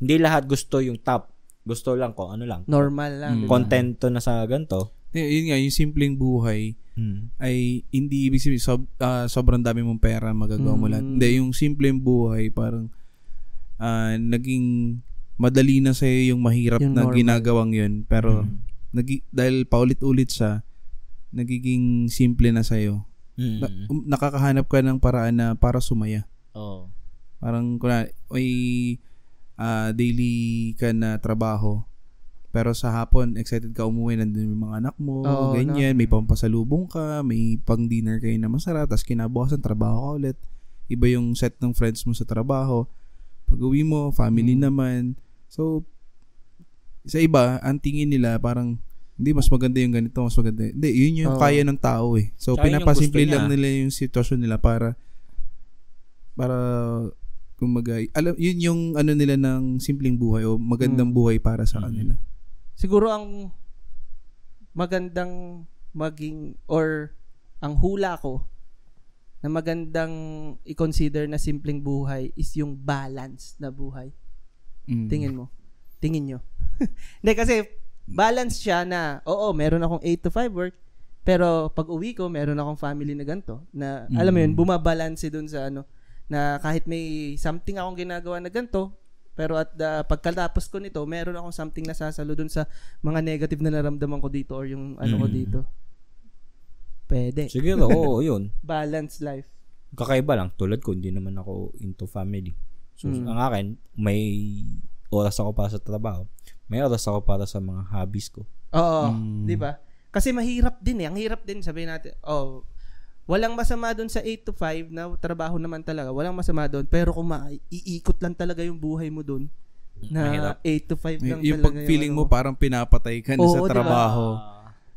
hindi lahat gusto yung top. Gusto lang ko ano lang. Normal lang. Contento na sa ganito. Yun nga, yung simpleng buhay ay hindi ibig sabihin sobrang dami mong pera magagawa mo lahat. Hindi, yung simpleng buhay parang naging madali na sa'yo yung mahirap yung na normal. Ginagawang yun. Pero dahil paulit-ulit siya, nagiging simple na sa'yo. Nakakahanap ka ng paraan na para sumaya. Parang may daily ka na trabaho, pero sa hapon excited ka umuwi, nandun yung mga anak mo, ganyan, may pampasalubong ka, may pang-dinner kayo na masarap, tapos kinabukasan trabaho ka ulit. Iba yung set ng friends mo sa trabaho. Pag-uwi mo, family naman. So, sa iba, ang tingin nila parang hindi, mas maganda yung ganito, mas maganda. Hindi, yun yung kaya ng tao eh. So, pinapasimple lang nila yung sitwasyon nila para kumaga, yun yung nila ng simpleng buhay o magandang buhay para sa kanila. Siguro ang magandang maging or ang hula ko na magandang i-consider na simpleng buhay is yung balance na buhay. Tingin nyo. Hindi kasi balance siya na, meron akong 8 to 5 work, pero pag uwi ko, meron akong family na ganito, na, alam mo yun, bumabalanse dun sa na kahit may something akong ginagawa na ganito, pero at pagkatapos ko nito, meron akong something na sasalo dun sa mga negative na naramdaman ko dito or yung ko dito. Pwede. Siguro, yun. Balanced life. Kakaiba lang, tulad ko, hindi naman ako into family. So, ang akin, may oras ako para sa trabaho. May oras ako para sa mga hobbies ko. Oo, di ba? Kasi mahirap din Ang hirap din, sabihin natin, walang masama doon sa 8 to 5 na trabaho naman talaga. Walang masama doon. Pero kung iikot lang talaga yung buhay mo doon, na mahirap. 8 to 5 lang yung talaga. Yung pag-feeling mo parang pinapatay ka na sa trabaho.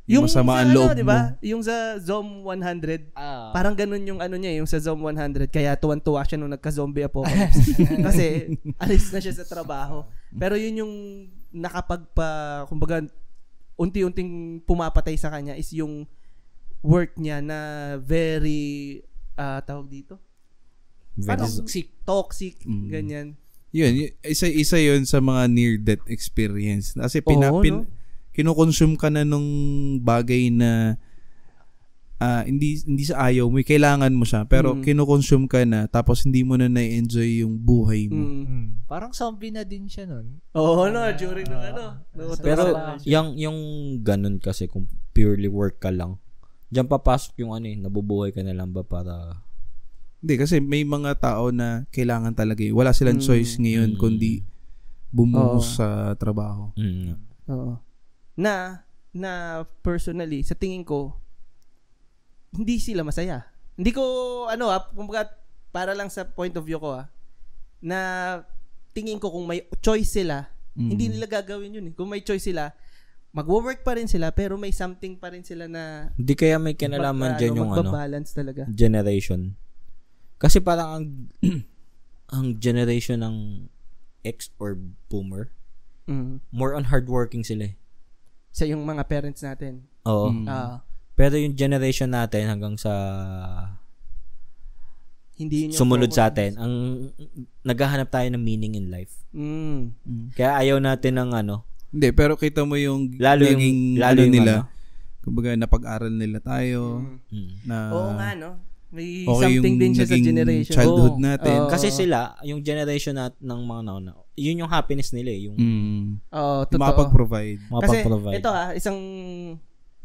Yung masama sa ang loob di ba? mo. Yung sa Zoom 100, parang ganun yung ano niya, yung sa Zoom 100, kaya tuwan-tuwa siya nung nagka-zombie apocalypse. Kasi alis na siya sa trabaho. Pero yun yung kumbaga, unti-unting pumapatay sa kanya is yung work niya na very, tawag dito? Toxic, ganyan. Yun, isa yun sa mga near-death experience. Kasi kinukonsume ka na nung bagay na hindi sa ayaw mo, kailangan mo siya, pero kinukonsume ka na, tapos hindi mo na na-enjoy yung buhay mo. Parang zombie na din siya nun. During nung pero yung ganun kasi, kung purely work ka lang, diyan papasok yung nabubuhay ka na lang ba para... Hindi, kasi may mga tao na kailangan talaga wala silang choice ngayon kundi bumuhos sa trabaho. Oo. Na personally, sa tingin ko, hindi sila masaya. Hindi ko, kumbaga, para lang sa point of view ko, na tingin ko kung may choice sila, hindi nila gagawin yun. Kung may choice sila, magwo-work pa rin sila, pero may something pa rin sila na... Hindi kaya may kinalaman dyan yung magbabalance talaga. Generation. Kasi parang ang generation ng X or Boomer, more on hardworking sila. Sa yung mga parents natin. Oo. Pero yung generation natin hanggang sa hindi yun yung sumunod sa atin, ang naghahanap tayo ng meaning in life. Kaya ayaw natin ng Hindi, pero kita mo yung lalo nila. Kumbaga napag-aral nila tayo. Oo nga, no? May okay something din siya sa generation. Childhood natin. Kasi sila, yung generation ng mga nauna, yun yung happiness nila yung totoo. Mapag-provide. Kasi ito isang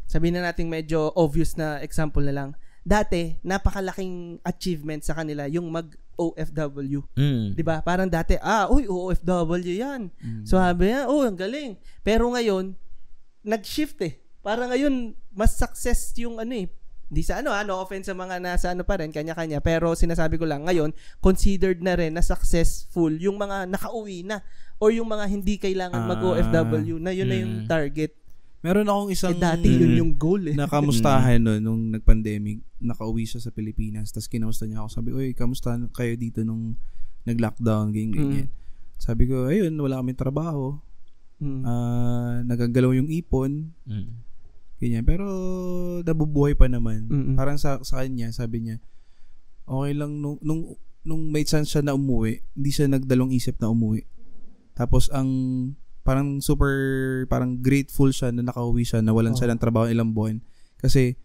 sabihin na natin medyo obvious na example na lang. Dati, napakalaking achievement sa kanila yung mag-OFW. 'Di ba? Parang dati, OFW 'yan. So sabi niya, ang galing. Pero ngayon, nag-shift Parang ngayon, mas success yung hindi sa no offense sa mga nasa pa rin, kanya-kanya. Pero sinasabi ko lang, ngayon, considered na rin na successful yung mga nakauwi na or yung mga hindi kailangan mag-OFW na yun na yung target. Meron akong isang dati yun yung goal nakamustahan nung nag-pandemic, nakauwi siya sa Pilipinas, tapos kinamusta niya ako, sabi, kamusta kayo dito nung nag-lockdown, ganyan. Sabi ko, ayun, wala kaming trabaho. Nagagalaw yung ipon. Ganyan. Pero nabubuhay pa naman. Parang sa kanya, sabi niya, okay lang nung may chance siya na umuwi, hindi siya nagdalong isip na umuwi. Tapos parang grateful siya na nakauwi siya, na walan siya ng trabaho ilang buwan. Kasi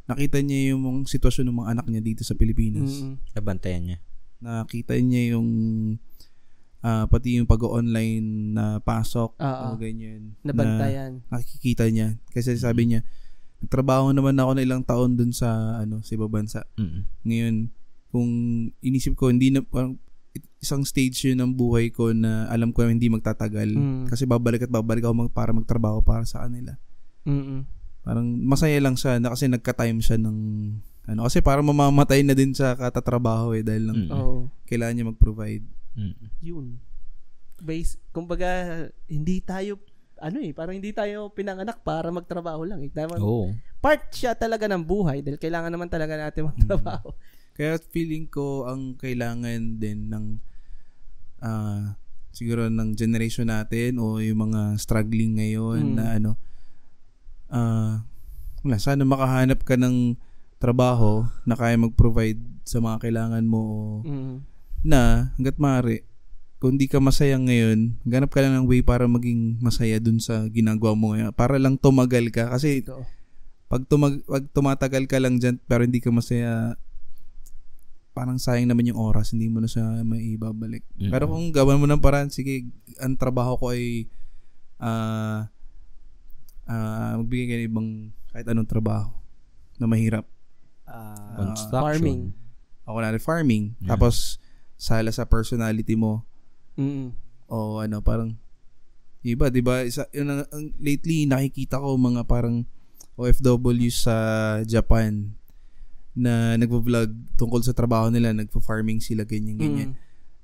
nakita niya yung sitwasyon ng mga anak niya dito sa Pilipinas. Nabantayan niya. Nakita niya yung pati yung pag-online na pasok o ganyan. Nabantayan. Nakikita niya. Kasi sabi niya, nagtrabaho naman ako na ilang taon dun sa ibang bansa. Ngayon, kung inisip ko, hindi na, parang isang stage yun ng buhay ko na alam ko na hindi magtatagal. Kasi babalik ako para magtrabaho para sa kanila. Parang masaya lang siya na kasi nagka-time siya ng kasi parang mamamatay na din sa katatrabaho dahil lang kailangan niya mag-provide. Yun. Kumbaga, hindi tayo parang hindi tayo pinanganak para magtrabaho lang. Part siya talaga ng buhay dahil kailangan naman talaga natin magtrabaho. Kaya feeling ko ang kailangan din ng siguro ng generation natin o yung mga struggling ngayon na sana makahanap ka ng trabaho na kaya mag-provide sa mga kailangan mo na hanggat maaari, kung di ka masaya ngayon, ganap ka lang ng way para maging masaya dun sa ginagawa mo ngayon. Para lang tumagal ka. Kasi pag tumatagal ka lang dyan pero hindi ka masaya, parang sayang naman yung oras. Hindi mo na siya maibabalik. Pero kung gawan mo ng paraan, sige, ang trabaho ko ay magbigay ka ng ibang kahit anong trabaho na mahirap. Farming. Ako na farming. Tapos sala sa personality mo. O parang iba, 'di ba? Lately nakikita ko mga parang OFW sa Japan na nagvo-vlog tungkol sa trabaho nila, nagpo-farming sila ganyan.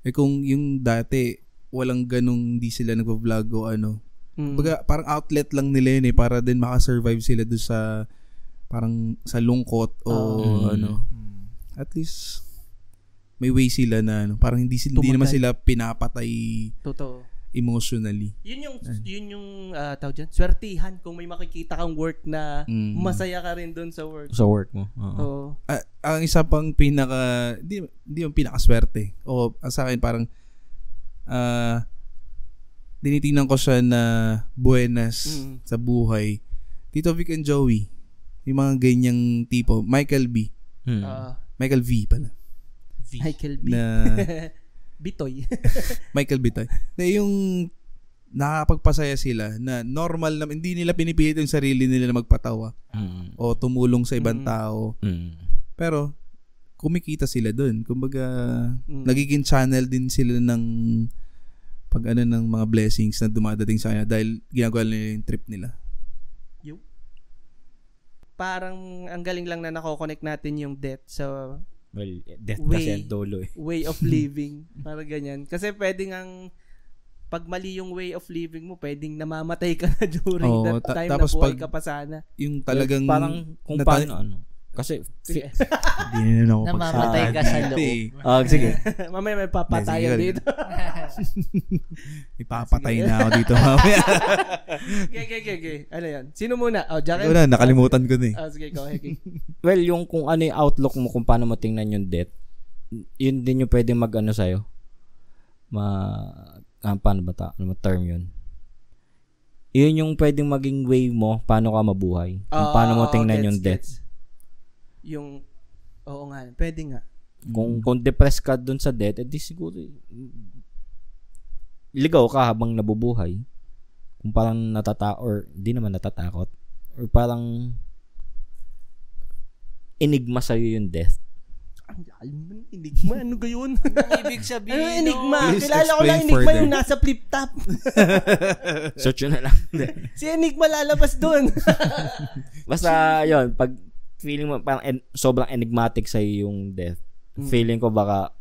Kung yung dati walang ganung, hindi sila nagvo-vlog o Baga, parang outlet lang nila yun para din makasurvive sila doon sa parang sa lungkot o ano. At least may way sila na parang hindi naman sila pinapatay. Totoo. Emotionally. Yun yung tawag dyan, swertihan kung may makikita kang work na masaya ka rin doon sa work. Sa work mo. Oo. Ang isa pang hindi yung pinakaswerte. O sa akin parang tinitingnan ko siya na buenas sa buhay. Tito Vic and Joey. Yung mga ganyang tipo. Michael B. Michael V pala. Michael B. Na Bitoy. Michael Bitoy. Na yung nakapagpasaya sila na normal na hindi nila pinipilit yung sarili nila na magpatawa o tumulong sa ibang tao. Pero kumikita sila doon. Kumbaga nagiging channel din sila ng ng mga blessings na dumadating sa kanya dahil ginagawa nila yung trip nila. Parang ang galing lang na nako-connect natin yung death sa death kasi ang dulo way of living. Parang ganyan. Kasi pwedeng pag mali yung way of living mo, pwedeng namamatay ka na during that time na buhay ka pa sana. Yung talagang parang kung paano kasi hindi na ako namamatay ka sa loob. Sige. Mamaya may papatayan dito. Ipapatay na ako dito mamaya. Okay. Ano yan? Sino muna? Jacket? Wala, nakalimutan ko na sige, go ahead. Well, yung kung ano yung outlook mo, kung paano mo tingnan yung death, yun din yung pwedeng mag-ano sa'yo. Paano ba ano term yun? Yun yung pwedeng maging way mo, paano ka mabuhay. Kung paano mo tingnan yung death. Yung oo nga, pwede nga. Kung depressed ka dun sa death, edi siguro ligaw ka habang nabubuhay. Kung parang or hindi naman natatakot, or parang enigma sa'yo yung death. Enigma? Ano gayon? Ibig sabihin, ano enigma? Please Kilala ko lang enigma further. yung nasa flip top. Search yun na lang. Si enigma lalabas dun. Basta yun, pag feeling mo parang sobrang enigmatic sa'yo yung death, feeling ko baka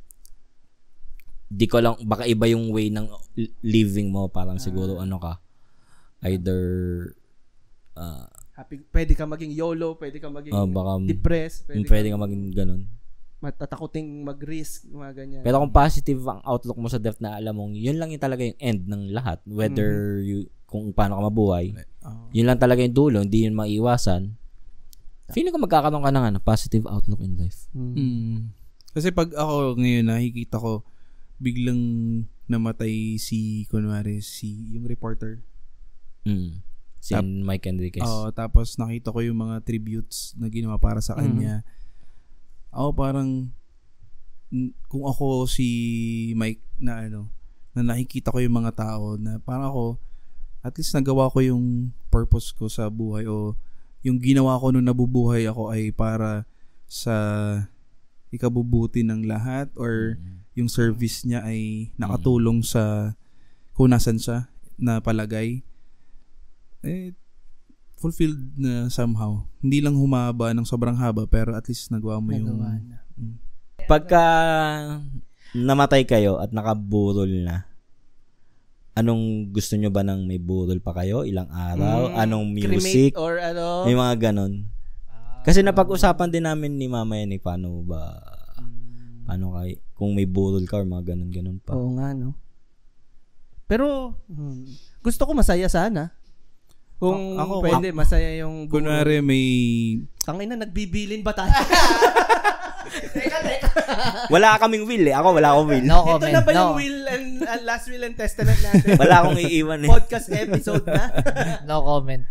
baka iba yung way ng living mo, parang siguro either happy, pwede ka maging YOLO, pwede ka maging depressed, pwede ka maging ganun, matatakuting mag-risk, mga ganyan. pero kung positive ang outlook mo sa death, na alam mong yun lang yung talaga yung end ng lahat, whether kung paano ka mabuhay, yun lang talaga yung dulo, hindi yun maiiwasan. Feeling ko magkakaroon ka ng positive outlook in life. Kasi pag ako ngayon nakikita ko biglang namatay yung reporter. Si Mike Enriquez. Tapos nakita ko yung mga tributes na ginawa para sa kanya. Ako parang kung ako si Mike na na nakikita ko yung mga tao na parang ako at least nagawa ko yung purpose ko sa buhay, o yung ginawa ko nung nabubuhay ako ay para sa ikabubuti ng lahat, or yung service niya ay nakatulong sa kung nasan siya na palagay, fulfilled na somehow. Hindi lang humaba ng sobrang haba, pero at least nagawa mo yung Pagka namatay kayo at nakaburol na, anong gusto nyo ba ng may burol pa kayo? Ilang araw? Anong music? Cremate or May mga ganon. Kasi napag-usapan din namin ni Mama yan, paano kung may burol ka or mga ganon pa. Oo nga, no? Pero, gusto ko masaya sana. Kung pwede, masaya yung burol. Kunwari may Tangina, nagbibilin ba tayo? Wala kaming will Ako wala akong will. No comment. Ito na ba yung will and last will and testament natin? Wala akong iiwan Podcast episode na. No comment.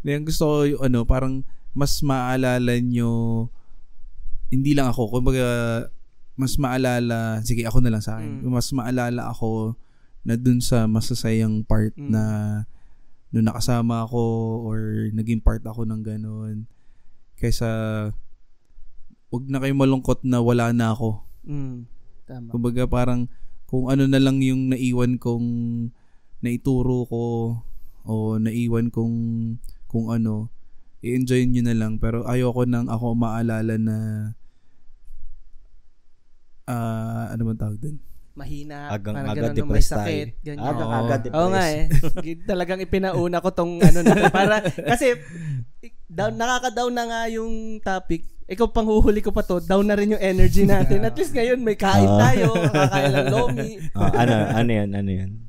Yung gusto ko yung parang mas maalala nyo, hindi lang ako, kumbaga mas maalala, sige ako na lang sa akin, mas maalala ako na dun sa masasayang part na nung nakasama ako or naging part ako ng ganun, kaysa wag na kayo malungkot na wala na ako. Tama. Kumbaga parang kung ano na lang yung naiwan kong naituro ko o naiwan kung ano, i-enjoy nyo na lang. Pero ayoko nang ako maalala na ano man tawag din? mahina, Aga ganun, may depressed sakit, tayo. ganyan. Aga depressed. Oo nga talagang ipinauna ko tong para kasi nakaka-down na nga yung topic. Ikaw panghuhuli ko pa to, down na rin yung energy natin. At least ngayon may kain tayo, kakain ng lomi. Ano yan?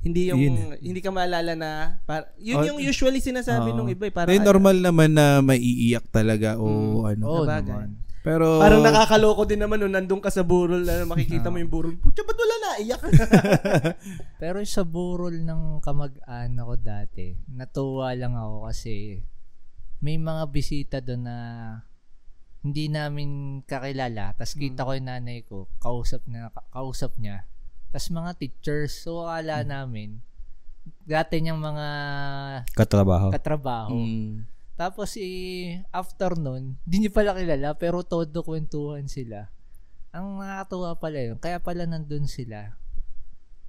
Hindi ka maalala na yun yung usually sinasabi nung iba para normal naman na maiiyak talaga o ano. Naman. Pero parang nakakaloko din naman nung nandun ka sa burol na makikita mo yung burol. Putya, ba't wala na? Iyak. Pero sa burol ng kamag-anak ko dati, natuwa lang ako kasi may mga bisita doon na hindi namin kakilala. Tapos kita ko yung nanay ko, kausap niya. Tapos mga teachers. So, akala namin, dati niyang mga katrabaho. Tapos after nun, di niyo pala kilala, pero todo kwentuhan sila. Ang nakakatuwa pala yun, kaya pala nandun sila.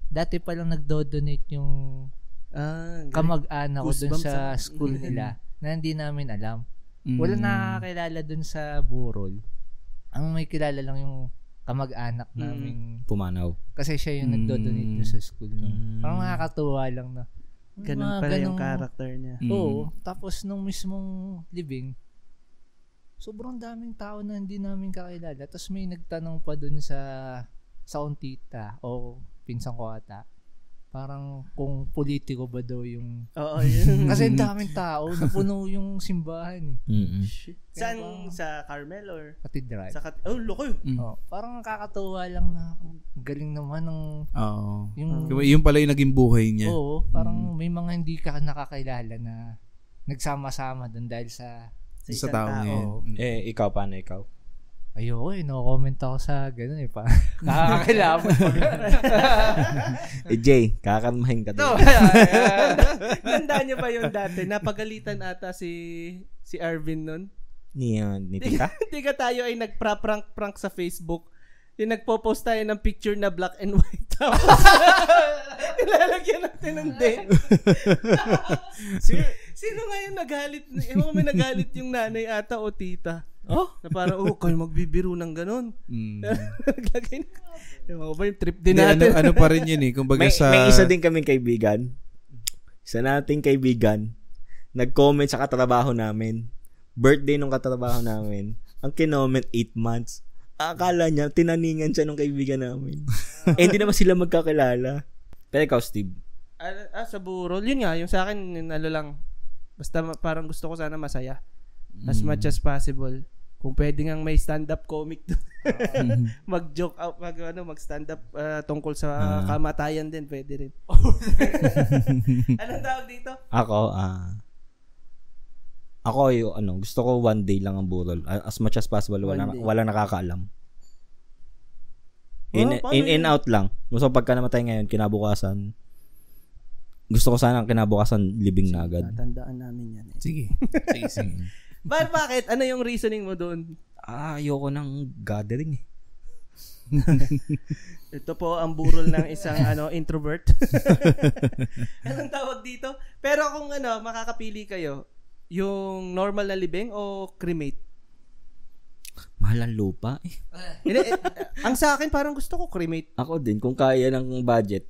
Dati palang nagdo-donate yung kamag-anak ko dun sa school nila na hindi namin alam. Wala nakakilala dun sa burol. Ang may kilala lang yung kamag-anak namin. Pumanaw. Kasi siya yung nagdo-donate dun sa school. No? Parang nakakatuwa lang na ganun pala yung character niya. Oo. Tapos nung mismong libing, sobrang daming tao na hindi namin kakilala. Tapos may nagtanong pa dun sa untita o pinsan ko ata. Parang kung politiko ba daw yung... Oo, yun. Kasi daming tao, napuno yung simbahan. Saan? Sa Carmel or? Cathedral. Loko. Parang nakakatuwa lang na galing naman ng... Yung pala yung naging buhay niya. Oo, parang may mga hindi ka nakakilala na nagsama-sama dun dahil sa tao niya. Ikaw, paano ikaw? Ayoko no-comment ako sa gano'n pa. Nakakakilabot pa. Jay, kakalmahin ka din. Tandaan niyo ba yung dati? Napagalitan ata si Arvin nun? Ni Tika? Tika tayo ay nagprank sa Facebook. Yung nagpo-post tayo ng picture na black and white. Tapos, ilalagyan natin ng date. Sino nga yung nagalit? May nagalit yung nanay ata o tita. Na parang, kayo magbibiro ng ganun. Naglagay na. Yung trip din natin. Ano pa rin yun Kumbaga may isa din kaming kaibigan. Isa nating kaibigan. Nag-comment sa katrabaho namin. Birthday nung katrabaho namin. Ang kinoment 8 months. Akala niya, tinaningan siya nung kaibigan namin. Hindi naman sila magkakilala. Pero ikaw, Steve. Sa burol. Yun nga, yung sa akin, lang. Basta parang gusto ko sana masaya. As much as possible. Kung pwede ngang may stand-up comic doon. Mag-joke out, mag-stand-up tungkol sa kamatayan din, pwede rin. Anong tawag dito? Ako yung gusto ko one day lang ang burol. As much as possible, wala nakakaalam. In out lang. Gusto pagka namatay ngayon, kinabukasan, gusto ko sana kinabukasan libing na agad. Tatandaan namin yan. Sige. Bakit? Ano yung reasoning mo doon? Ayoko ng gathering Ito po ang burol ng isang introvert. Anong tawag dito? Pero kung makakapili kayo, yung normal na libing o cremate? Mahal ang lupa ang sa akin parang gusto ko cremate. Ako din, kung kaya ng budget.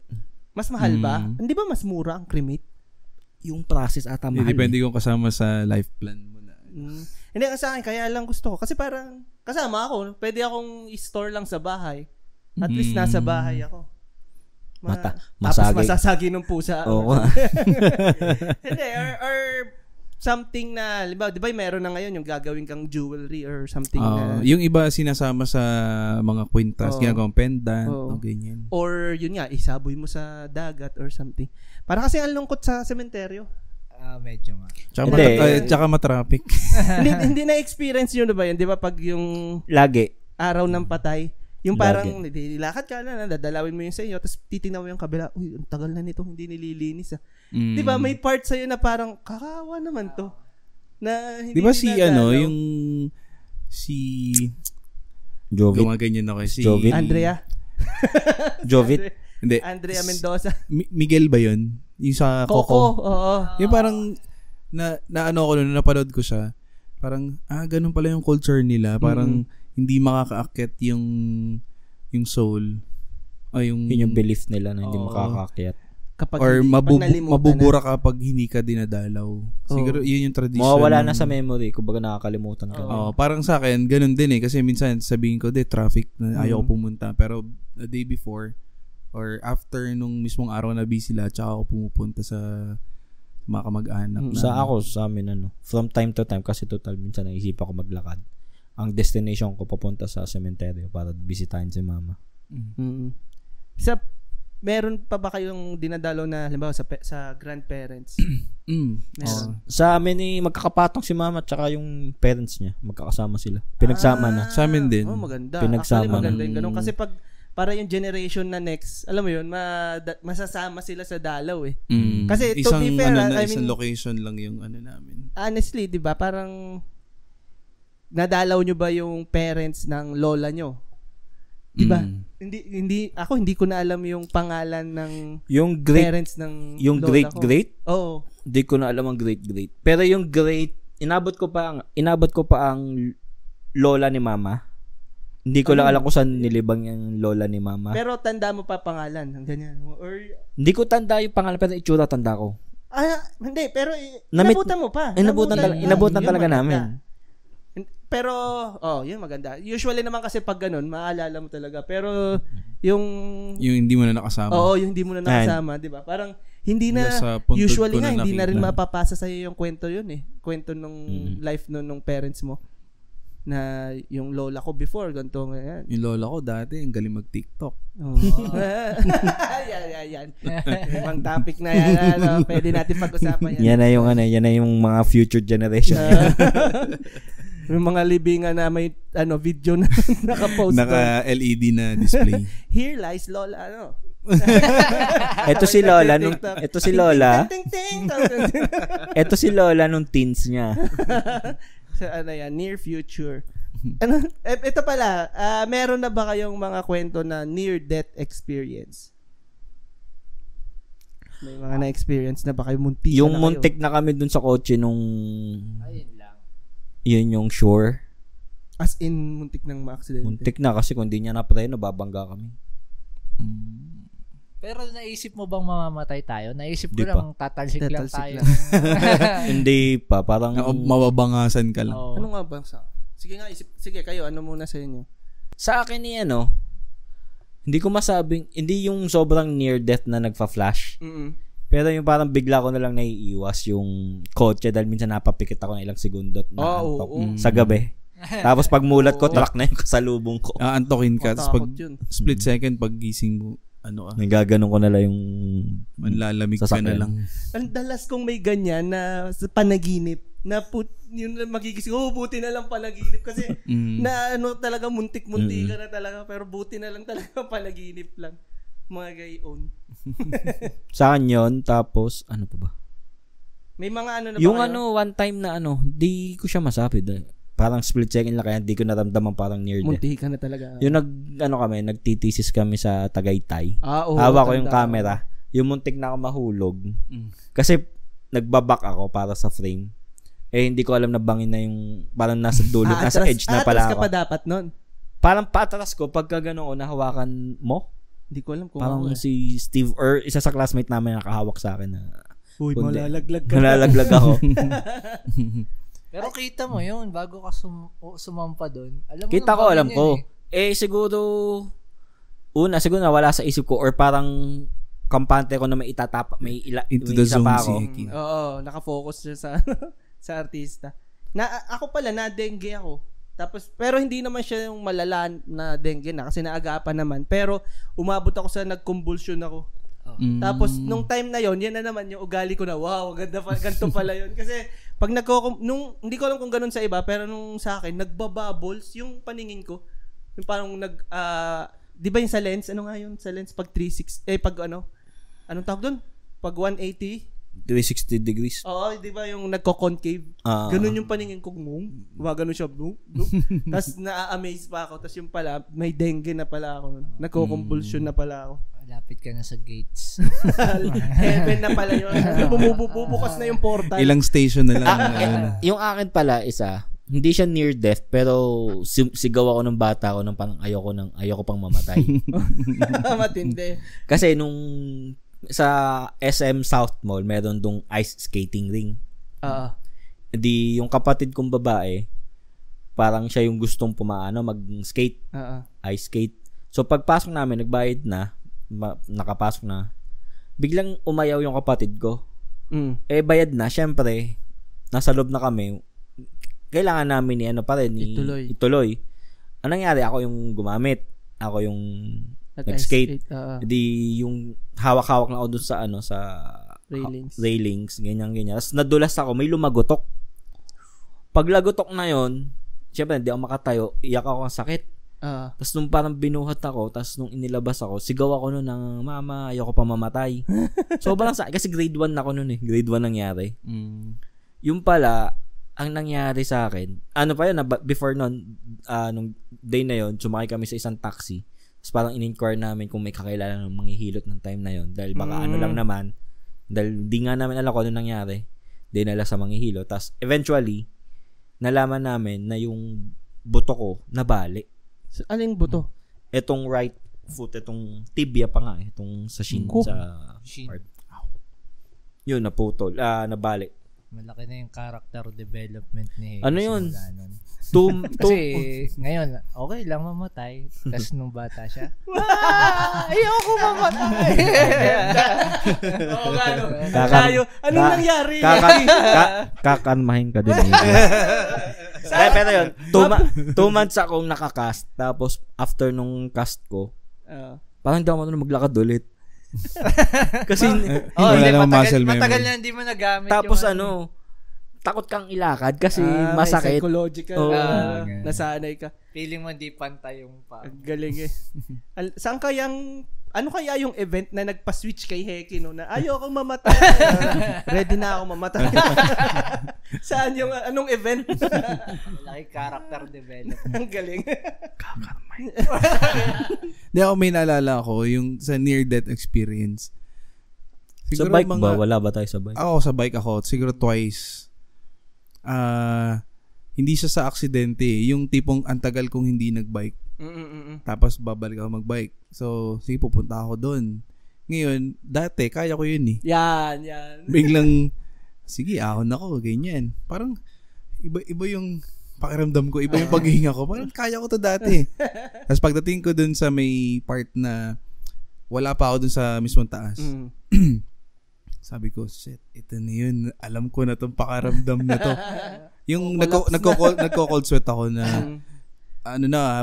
Mas mahal ba? Hindi ba mas mura ang cremate? Yung process ata mahal. Depende kung kasama sa life plan mo na. Hindi, sa akin kaya lang gusto ko. Kasi parang kasama ako. Pwede akong i-store lang sa bahay. At least nasa bahay ako. Tapos masasagi ng pusa. Oo. Hindi, or something na, di ba meron na ngayon yung gagawin kang jewelry or something na. Yung iba sinasama sa mga kwintas, ginagawang pendant, o ganyan. Or yun nga, isaboy mo sa dagat or something. Para kasi ang lungkot sa sementeryo. Medyo nga. Tsaka matraffic. hindi na-experience yun na ba yun? Di ba pag yung lagi araw ng patay, yung parang nilakad ka na, dadalawin mo yung sa iyo, tapos titingnan mo yung kabila, ang tagal na nito, hindi nililinis. Di ba may part sa'yo na parang, kakawa naman to. Na hindi di ba si Jovit? Gumaganyan ako si Andrea? Jovit? Hindi. Andrea Mendoza. Miguel ba yun? Yung sa Coco? Oo. Yung parang, napanood ko siya, parang, ganun pala yung culture nila. Parang, hindi makakaakyat yung soul Yung belief nila na hindi makakakyat. Kapag mabubura ka pag hindi ka dinadalaw. Siguro yun yung tradition. Mawawala na sa memory, kumbaga nakakalimutan ka. Parang sa akin, ganun din kasi minsan sabihin ko, traffic na ayaw ko pumunta. Pero the day before or after nung mismong araw na busy lahat, tsaka ako pumupunta sa mga kamag-anak. Sa amin, from time to time, kasi total minsan naisip ako maglakad. Ang destination ko papunta sa sementeryo para bisitahin si mama. Meron pa ba kayong dinadalaw na halimbawa sa grandparents? Meron. Sa amin magkakapatong si mama at saka yung parents niya. Magkakasama sila. Pinagsama na. Sa amin din. Maganda. Pinagsama Actually, maganda yung ganun. Kasi pag para yung generation na next, alam mo yun, masasama sila sa dalaw eh. Kasi to be fair, isang location lang yung namin. Honestly, di ba, parang nadalaw nyo ba yung parents ng lola nyo? Diba? Hindi ko na alam yung pangalan ng yung parents ng yung lola great? Oo. Hindi ko na alam ang great. Pero yung great, inabot ko pa ang lola ni mama. Hindi ko lang alam kung saan nilibang yung lola ni mama. Pero tanda mo pa pangalan, ganyan. Or hindi ko tanda yung pangalan pero itsura tanda ko. Hindi, pero inabutan mo pa. Inabutan talaga namin. Pero, yun maganda. Usually naman kasi pag ganun, maalala mo talaga. Pero, yung hindi mo na nakasama. Oo, yung hindi mo na nakasama, di ba? Parang, hindi na, usually nga, hindi na rin mapapasa sa'yo yung kwento yun eh. Kwento nung life nung parents mo. Na yung lola ko before, ganito ngayon. Yung lola ko dati, ang galing mag-TikTok. Yan. Ibang topic na yan. Pwede natin pag-usapan yan. Yan na yung mga future generation. Yung mga libingan na may video na naka-post. Naka-LED na display. Here lies Lola, Ito si Lola Ito si Lola nung teens niya. So, near future. Ito pala, meron na ba kayong mga kwento na near-death experience? May mga na-experience na ba kayo? Yung muntik na kami dun sa kotse nung yun yung sure. As in, muntik nang ma-accident. Muntik na kasi kung di niya na-preno, babangga kami. Pero naisip mo bang mamamatay tayo? Naisip ko lang, tatalsik lang tayo. Hindi pa, parang mababangasan ka lang. Ano nga ba? Sige kayo, ano muna sa inyo? Sa akin hindi ko masabing, hindi yung sobrang near death na nagfa-flash. Pero yung parang bigla ko na lang naiiwas yung kotse dahil minsan napapikit ako ng ilang segundo sa gabi. Tapos pag mulat ko, truck na yung kasalubong ko. Antokin ka. Tapos pag split second, pag gising mo, nagaganon ko na lang yung manlalamig ka na lang. Ang dalas kong may ganyan na sa panaginip na yun magigising, buti na lang panaginip kasi na talaga muntik-muntik ka na talaga pero buti na lang talaga panaginip lang. Mga gayon. Sa akin yun, tapos ano pa ba? May mga na yung ba kayo? One time na di ko siya masabi parang split second lang kaya di ko naramdaman parang near death. Muntik ka na talaga. Yung nagtitisis kami sa Tagaytay. Hawak ko yung camera. Yung muntik na ako mahulog. Kasi nagbaback ako para sa frame. Hindi ko alam na bangin na yung parang nasa dulo, nasa edge na pala ako. Atras ka pa dapat nun? Parang patras ko pagka gano'n ko nahawakan mo. Hindi ko alam kung parang si Steve or isa sa classmate namin nakahawak sa akin na malalaglag ka. Malalaglag ako. Pero kita mo yun bago ka sumampa doon. Alam ko. Siguro siguro nawala sa isip ko or parang kampante ko na may itatapa, may into the zone pa ako. Oo, nakafocus siya sa artista. Ako pala na dengue ako. Tapos pero hindi naman siya yung malala na dengue na kasi naagapan naman. Pero umabot ako sa nag-convulsion ako. Tapos nung time na yon, yan na naman yung ugali ko na wow, ganito pala yon. Kasi pag hindi ko alam kung ganun sa iba, pero nung sa akin nagbabubbles yung paningin ko. Yung parang di ba yung sa lens? Ano nga yun? Sa lens pag 360 pag anong tawag doon? Pag 180 360 degrees. Oo, di ba yung nagko-concave? Ganun yung paningin ko. Gumagano siya. Tapos na-amaze pa ako. Tapos yung pala, may dengue na pala ako. Nagko-convulsion na pala ako. Lapit ka na sa gates. Heaven na pala yun. Bumubukas na yung portal. Ilang station na lang. Yung akin pala, hindi siya near death, pero sigaw ako ng bata ko ng parang ayoko pang mamatay. Matindi. Kasi nung sa SM South Mall, meron dong ice skating ring. Di yung kapatid kong babae, parang siya yung gustong mag-skate. Ice skate. So pagpasok namin, nagbayad na, nakapasok na. Biglang umayaw yung kapatid ko. Bayad na, syempre, nasa loob na kami. Kailangan namin ituloy. Ang nangyari, ako yung gumamit. Ako yung nag-skate. Di yung hawak-hawak na ako dun sa railings, ganyan. Tapos nadulas ako, may lumagotok. Pag lagotok na yon, syempre hindi ako makatayo, iyak ako ng sakit. Tapos nung parang binuhat ako, tapos nung inilabas ako, sigaw ako nun ng, mama, ayoko pa mamatay. Sobrang sakit, kasi grade 1 ako nun Grade 1 nangyari. Yung pala, ang nangyari sa akin, before nun, nung day na yon, sumakay kami sa isang taxi. Tapos parang in-inquire namin kung may kakilala ng manghihilot ng time na yon. Dahil baka lang naman, dahil di nga namin alam kung ano nangyari, dinala sa manghihilot. Tapos eventually, nalaman namin na yung buto ko nabali. Aling buto? Etong right foot, etong tibia pa nga, etong sa shin, sa part. Yun, naputol, nabali. Malaki na yung character development ni Heki. Ano yun? Kasi ngayon, okay lang mamatay. Tapos nung bata siya, ayoko mamatay. Anong nangyari? Kakanmahin ka din. Pero yun, 2 months akong nakakast. Tapos after nung cast ko, parang hindi ako maglakad ulit. Kasi matagal na hindi mo nagamit. Tapos takot kang ilakad kasi masakit. Psychological nasanay ka. Feeling mo hindi pantay yung pa. Galing Saan kayang ano kaya yung event na nagpa-switch kay Heki na ayoko mamatay. Ready na ako mamatay. Saan yung anong event? Like character development. Ang galing. Hindi ako may naalala ko yung sa near-death experience. Siguro sa bike ba? Wala ba tayo sa bike? Sa bike ako. Siguro twice. Hindi siya sa aksidente. Yung tipong antagal kong hindi nagbike. Tapos babalik ako magbike. So, sige, pupunta ako doon. Ngayon, dati, kaya ko yun Yan. Biglang, sige, ahon ako, ganyan. Parang, iba yung pakiramdam ko, iba yung paghinga ko. Parang kaya ko to dati. Tapos pagdating ko dun sa may part na wala pa ako dun sa mismong taas. Sabi ko, shit, ito na yun. Alam ko na tong pakiramdam na to. Yung nagko-cold sweat ako na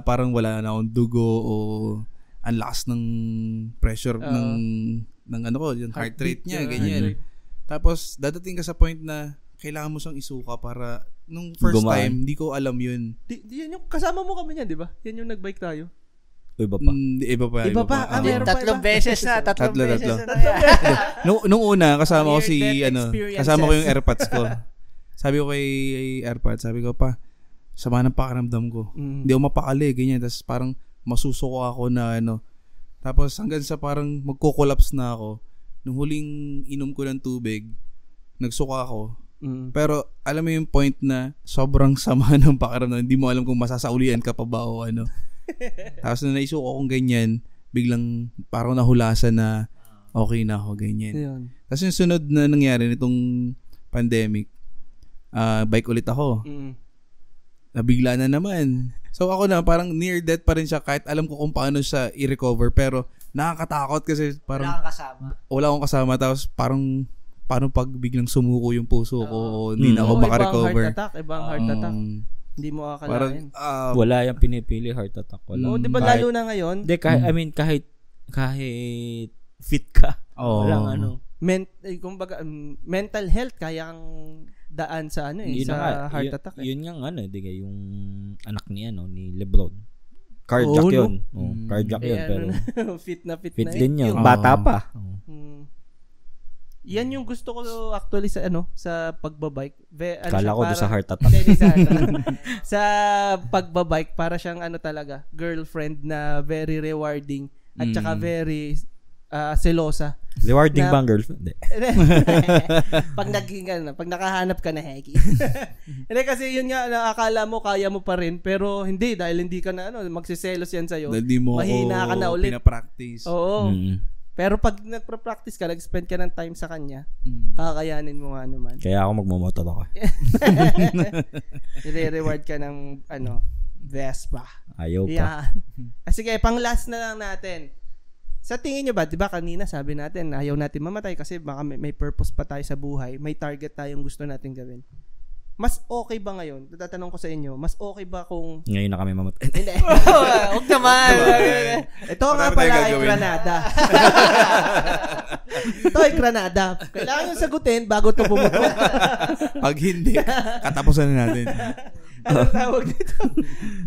parang wala na akong dugo o ang lakas ng pressure ng yung heart rate niya, ganyan. Tapos dadating ka sa point na kailangan mo siyang isuka para nung first time, hindi ko alam yun. Yan yung kasama mo kami niyan, di ba? Yan yung nagbike tayo. Iba pa. Iba pa. Tatlong beses na. Nung una, kasama ko kasama ko yung AirPods ko. Sabi ko kay AirPods, sabi ko pa, sama ng pakiramdam ko. Hindi ako mapakali, ganyan. Tapos parang masusuko ako na Tapos hanggang sa parang magko-collapse na ako. Nung huling inom ko ng tubig, nagsuka ako. Pero alam mo yung point na sobrang sama ng pakiramdam. Hindi mo alam kung masasaulian ka pa ba o Tapos na naisuko akong ganyan, biglang parang nahulasan na okay na ako, ganyan. Yun. Tapos yung sunod na nangyari nitong pandemic, bike ulit ako. Nabigla na naman. So ako na parang near death pa rin siya kahit alam ko kung paano siya i-recover, pero nakakatakot kasi parang wala akong kasama. Tapos parang paano pag biglang sumuko yung puso ko o hindi na ako makarecover. Ibang heart attack. Hindi mo akalain. Wala yung pinipili, heart attack. Wala. Di ba lalo na ngayon? Kahit fit ka. Walang mental health kaya ang daan sa sa heart attack. Yun yung yung anak niya ni LeBron. Cardiac yun. Cardiac yun, pero fit na din yun. Bata pa. Yan yung gusto ko actually sa pagbabike. Kala ko sa heart attack. Sa pagbabike para siyang talaga, girlfriend na very rewarding at saka very selosa. Rewarding bang girlfriend? Hindi. Pag nakahanap ka na heki. Hindi kasi yun nga, akala mo kaya mo pa rin, pero hindi, dahil hindi ka na magsiselos yan sa'yo. Dahil di mo mahina ka na ulit. Pinapractice. Oo. Pero pag nagpa-practice ka, nag-spend ka ng time sa kanya, kakayanin mo nga naman. Kaya ako magmamotor ako. I-reward ka ng Vespa. Ayaw pa. Yeah. Sige, pang last na lang natin. Sa tingin nyo ba, di ba kanina sabi natin, ayaw natin mamatay kasi baka may purpose pa tayo sa buhay, may target tayong gusto natin gawin. Mas okay ba ngayon? Tatanong ko sa inyo, mas okay ba kung... Ngayon na kami mamatay. Hindi. Huwag naman. Ito nga pala ay Granada. Ito ay Granada. Kailangan yung sagutin bago ito pumutok. Pag hindi, katapusan na natin. Anong tawag dito?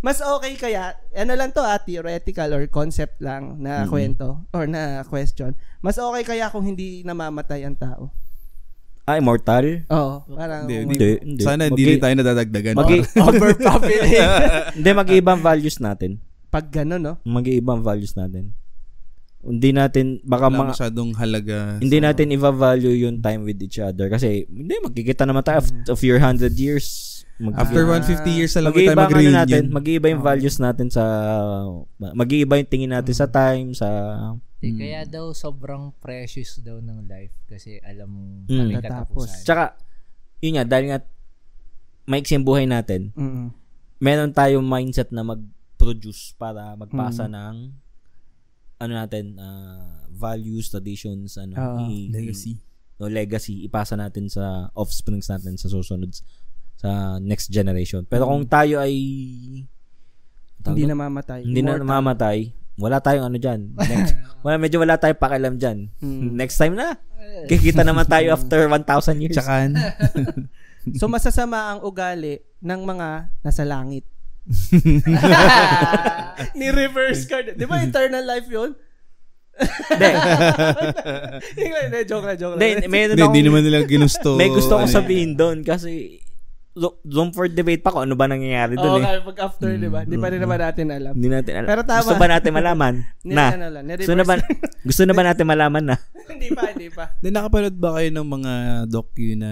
Mas okay kaya, lang to theoretical or concept lang na kwento or na question. Mas okay kaya kung hindi namamatay ang tao? Immortal? Oo. Parang hindi. Sana hindi rin tayo nadadagdagan. Overpopulate. Hindi, mag-iibang values natin. Pag gano'n, no? Mag-iibang values natin. Hindi natin, baka wala masyadong halaga. Hindi natin i-value yung time with each other. Kasi, hindi, magkikita naman tayo of your 100 years. After 150 years na lang tayo mag-reunion. Mag-iiba yung values natin sa, mag-iiba yung tingin natin sa time, sa... Kaya daw sobrang precious daw ng life kasi alam mong may katapusan. Tsaka, yun nga, dahil nga maiksi ang buhay natin, meron tayong mindset na mag-produce para magpasa ng values, traditions, legacy, ipasa natin sa offsprings natin sa susunod, sa next generation. Pero kung tayo ay hindi na mamatay, wala tayong dyan. Medyo wala tayong pakialam dyan. Next time na. Kikita naman tayo after 1,000 years. Tsakan. So, masasama ang ugali ng mga nasa langit. Ni-reverse card. Di ba eternal life yun? Hindi. Joke lang. Hindi naman nila ginusto. May gusto kong sabihin doon kasi room for debate pa kung ano ba nangyayari doon pag after, di ba? Hindi pa rin naman natin alam. Hindi natin alam. Pero tama. Gusto ba natin malaman? Gusto na ba natin malaman na? Hindi pa. Then nakapanood ba kayo ng mga docu na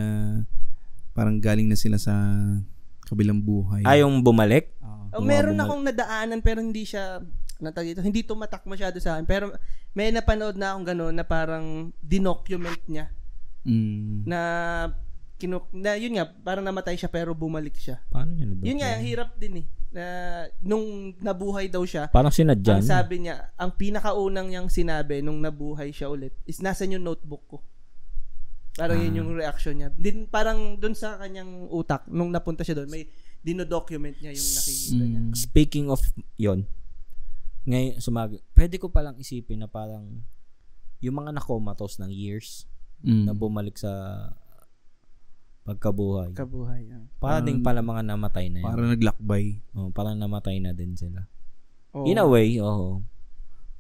parang galing na sila sa kabilang buhay? Yung bumalik? Meron akong nadaanan pero hindi siya hindi tumatak masyado sa akin. Pero may napanood na akong gano'n na parang dinocument niya. Na yun nga, parang namatay siya pero bumalik siya. Paano niya na? Yun nga, ang hirap din na nung nabuhay daw siya. Parang sinadya. Ang sabi niya, ang pinakaunang niyang sinabi nung nabuhay siya ulit is nasa yung notebook ko. Parang yun yung reaction niya. Parang dun sa kanyang utak, nung napunta siya doon, may dinodocument niya yung nakikita niya. Speaking of yon, ngayon, pwede ko palang isipin na parang yung mga nakomatos ng years na bumalik sa pagkabuhay. Para din pala mga namatay na yan. Parang naglakbay. Parang namatay na din sila. In a way,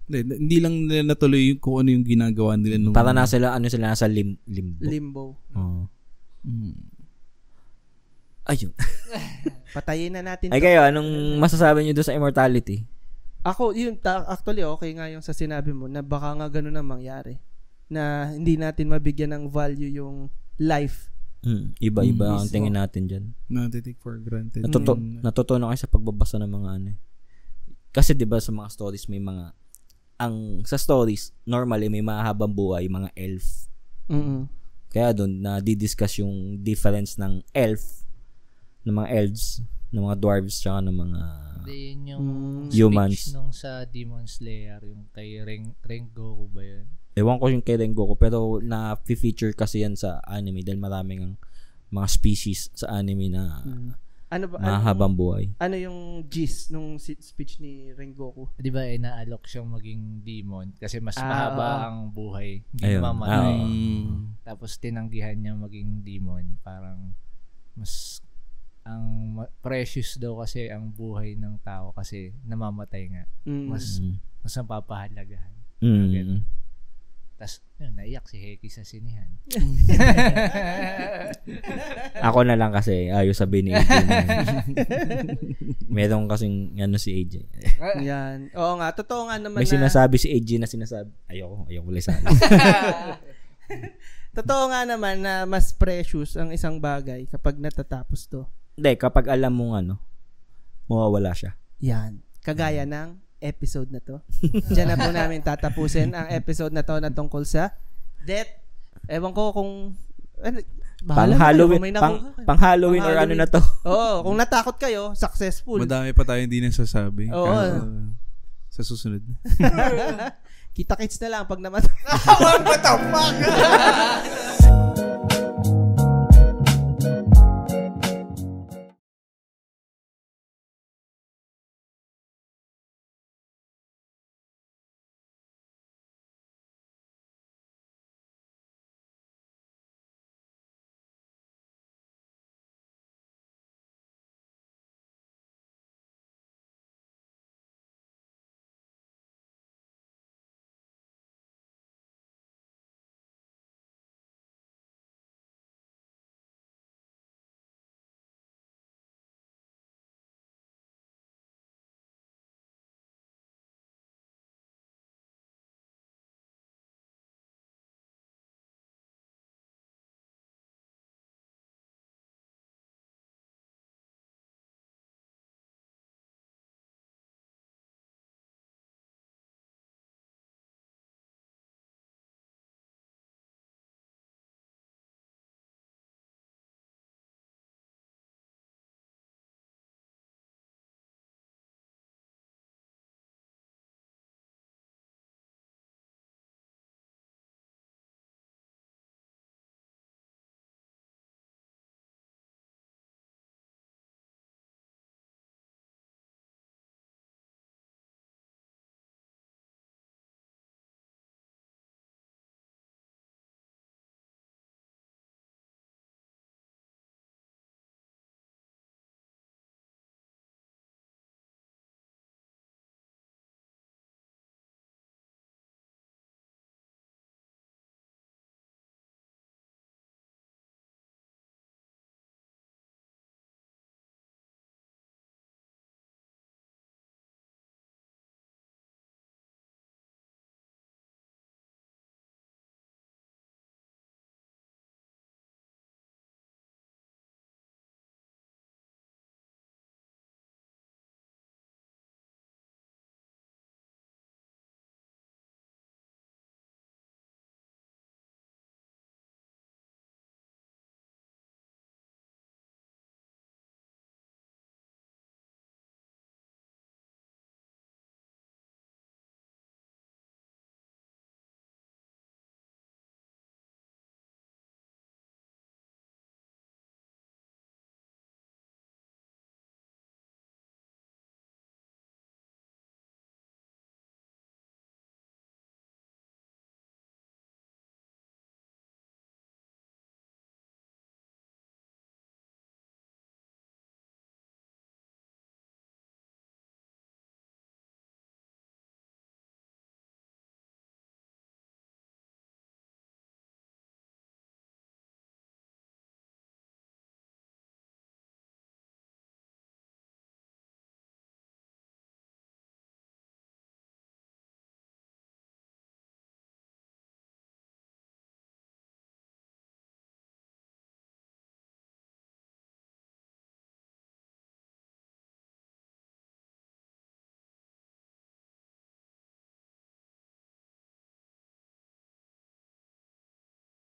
Hindi lang nila natuloy kung ano yung ginagawa nila nung... Para nasa limbo. Limbo. Ayun. Patayin na natin. Ay kayo, anong masasabi niyo doon sa immortality? Ako, actually okay nga yung sa sinabi mo na baka nga ganun ang mangyari. Na hindi natin mabigyan ng value yung life. Iba-iba ang tingin natin dyan. Not-take for granted. Natutunan kayo sa pagbabasa ng mga Kasi diba sa mga stories may mga sa stories normally may mahabang buhay, mga elf. Kaya doon na-discuss yung difference ng elf, ng mga elves, ng mga dwarves tsaka ng mga yun yung humans speech nung sa Demon Slayer, yung kay Rengoku ba yun? Ewan ko yung kay Rengoku, pero na-feature kasi yan sa anime dahil maraming mga species sa anime na mahabang buhay. Ano yung gist nung speech ni Rengoku? Di ba na-alok siyang maging demon kasi mas mahaba ang buhay. Hindi mamatay. Tapos tinanggihan niya maging demon. Parang mas ang precious daw kasi ang buhay ng tao kasi namamatay nga. Mas napapahalagahan. Tas, yun, naiyak si Heki sa sinihan. Ako na lang kasi ayos sabihin ni AJ. Meron kasing si AJ. Yan. Oo nga, totoo nga naman May sinasabi si AJ na sinasabi. Ayoko ulit sabi. Totoo nga naman na mas precious ang isang bagay kapag natatapos to. Hindi, kapag alam mong mawawala siya. Yan. Kagaya ng episode na to. Diyan na po namin tatapusin ang episode na to na tungkol sa death. Ewan ko kung pang-Halloween pang-Halloween or ano na to. Oo, kung natakot kayo, successful. Madami pa tayo hindi nasasabi. Oo. Sa susunod. Kita-kits na lang pag namatay. What the fuck?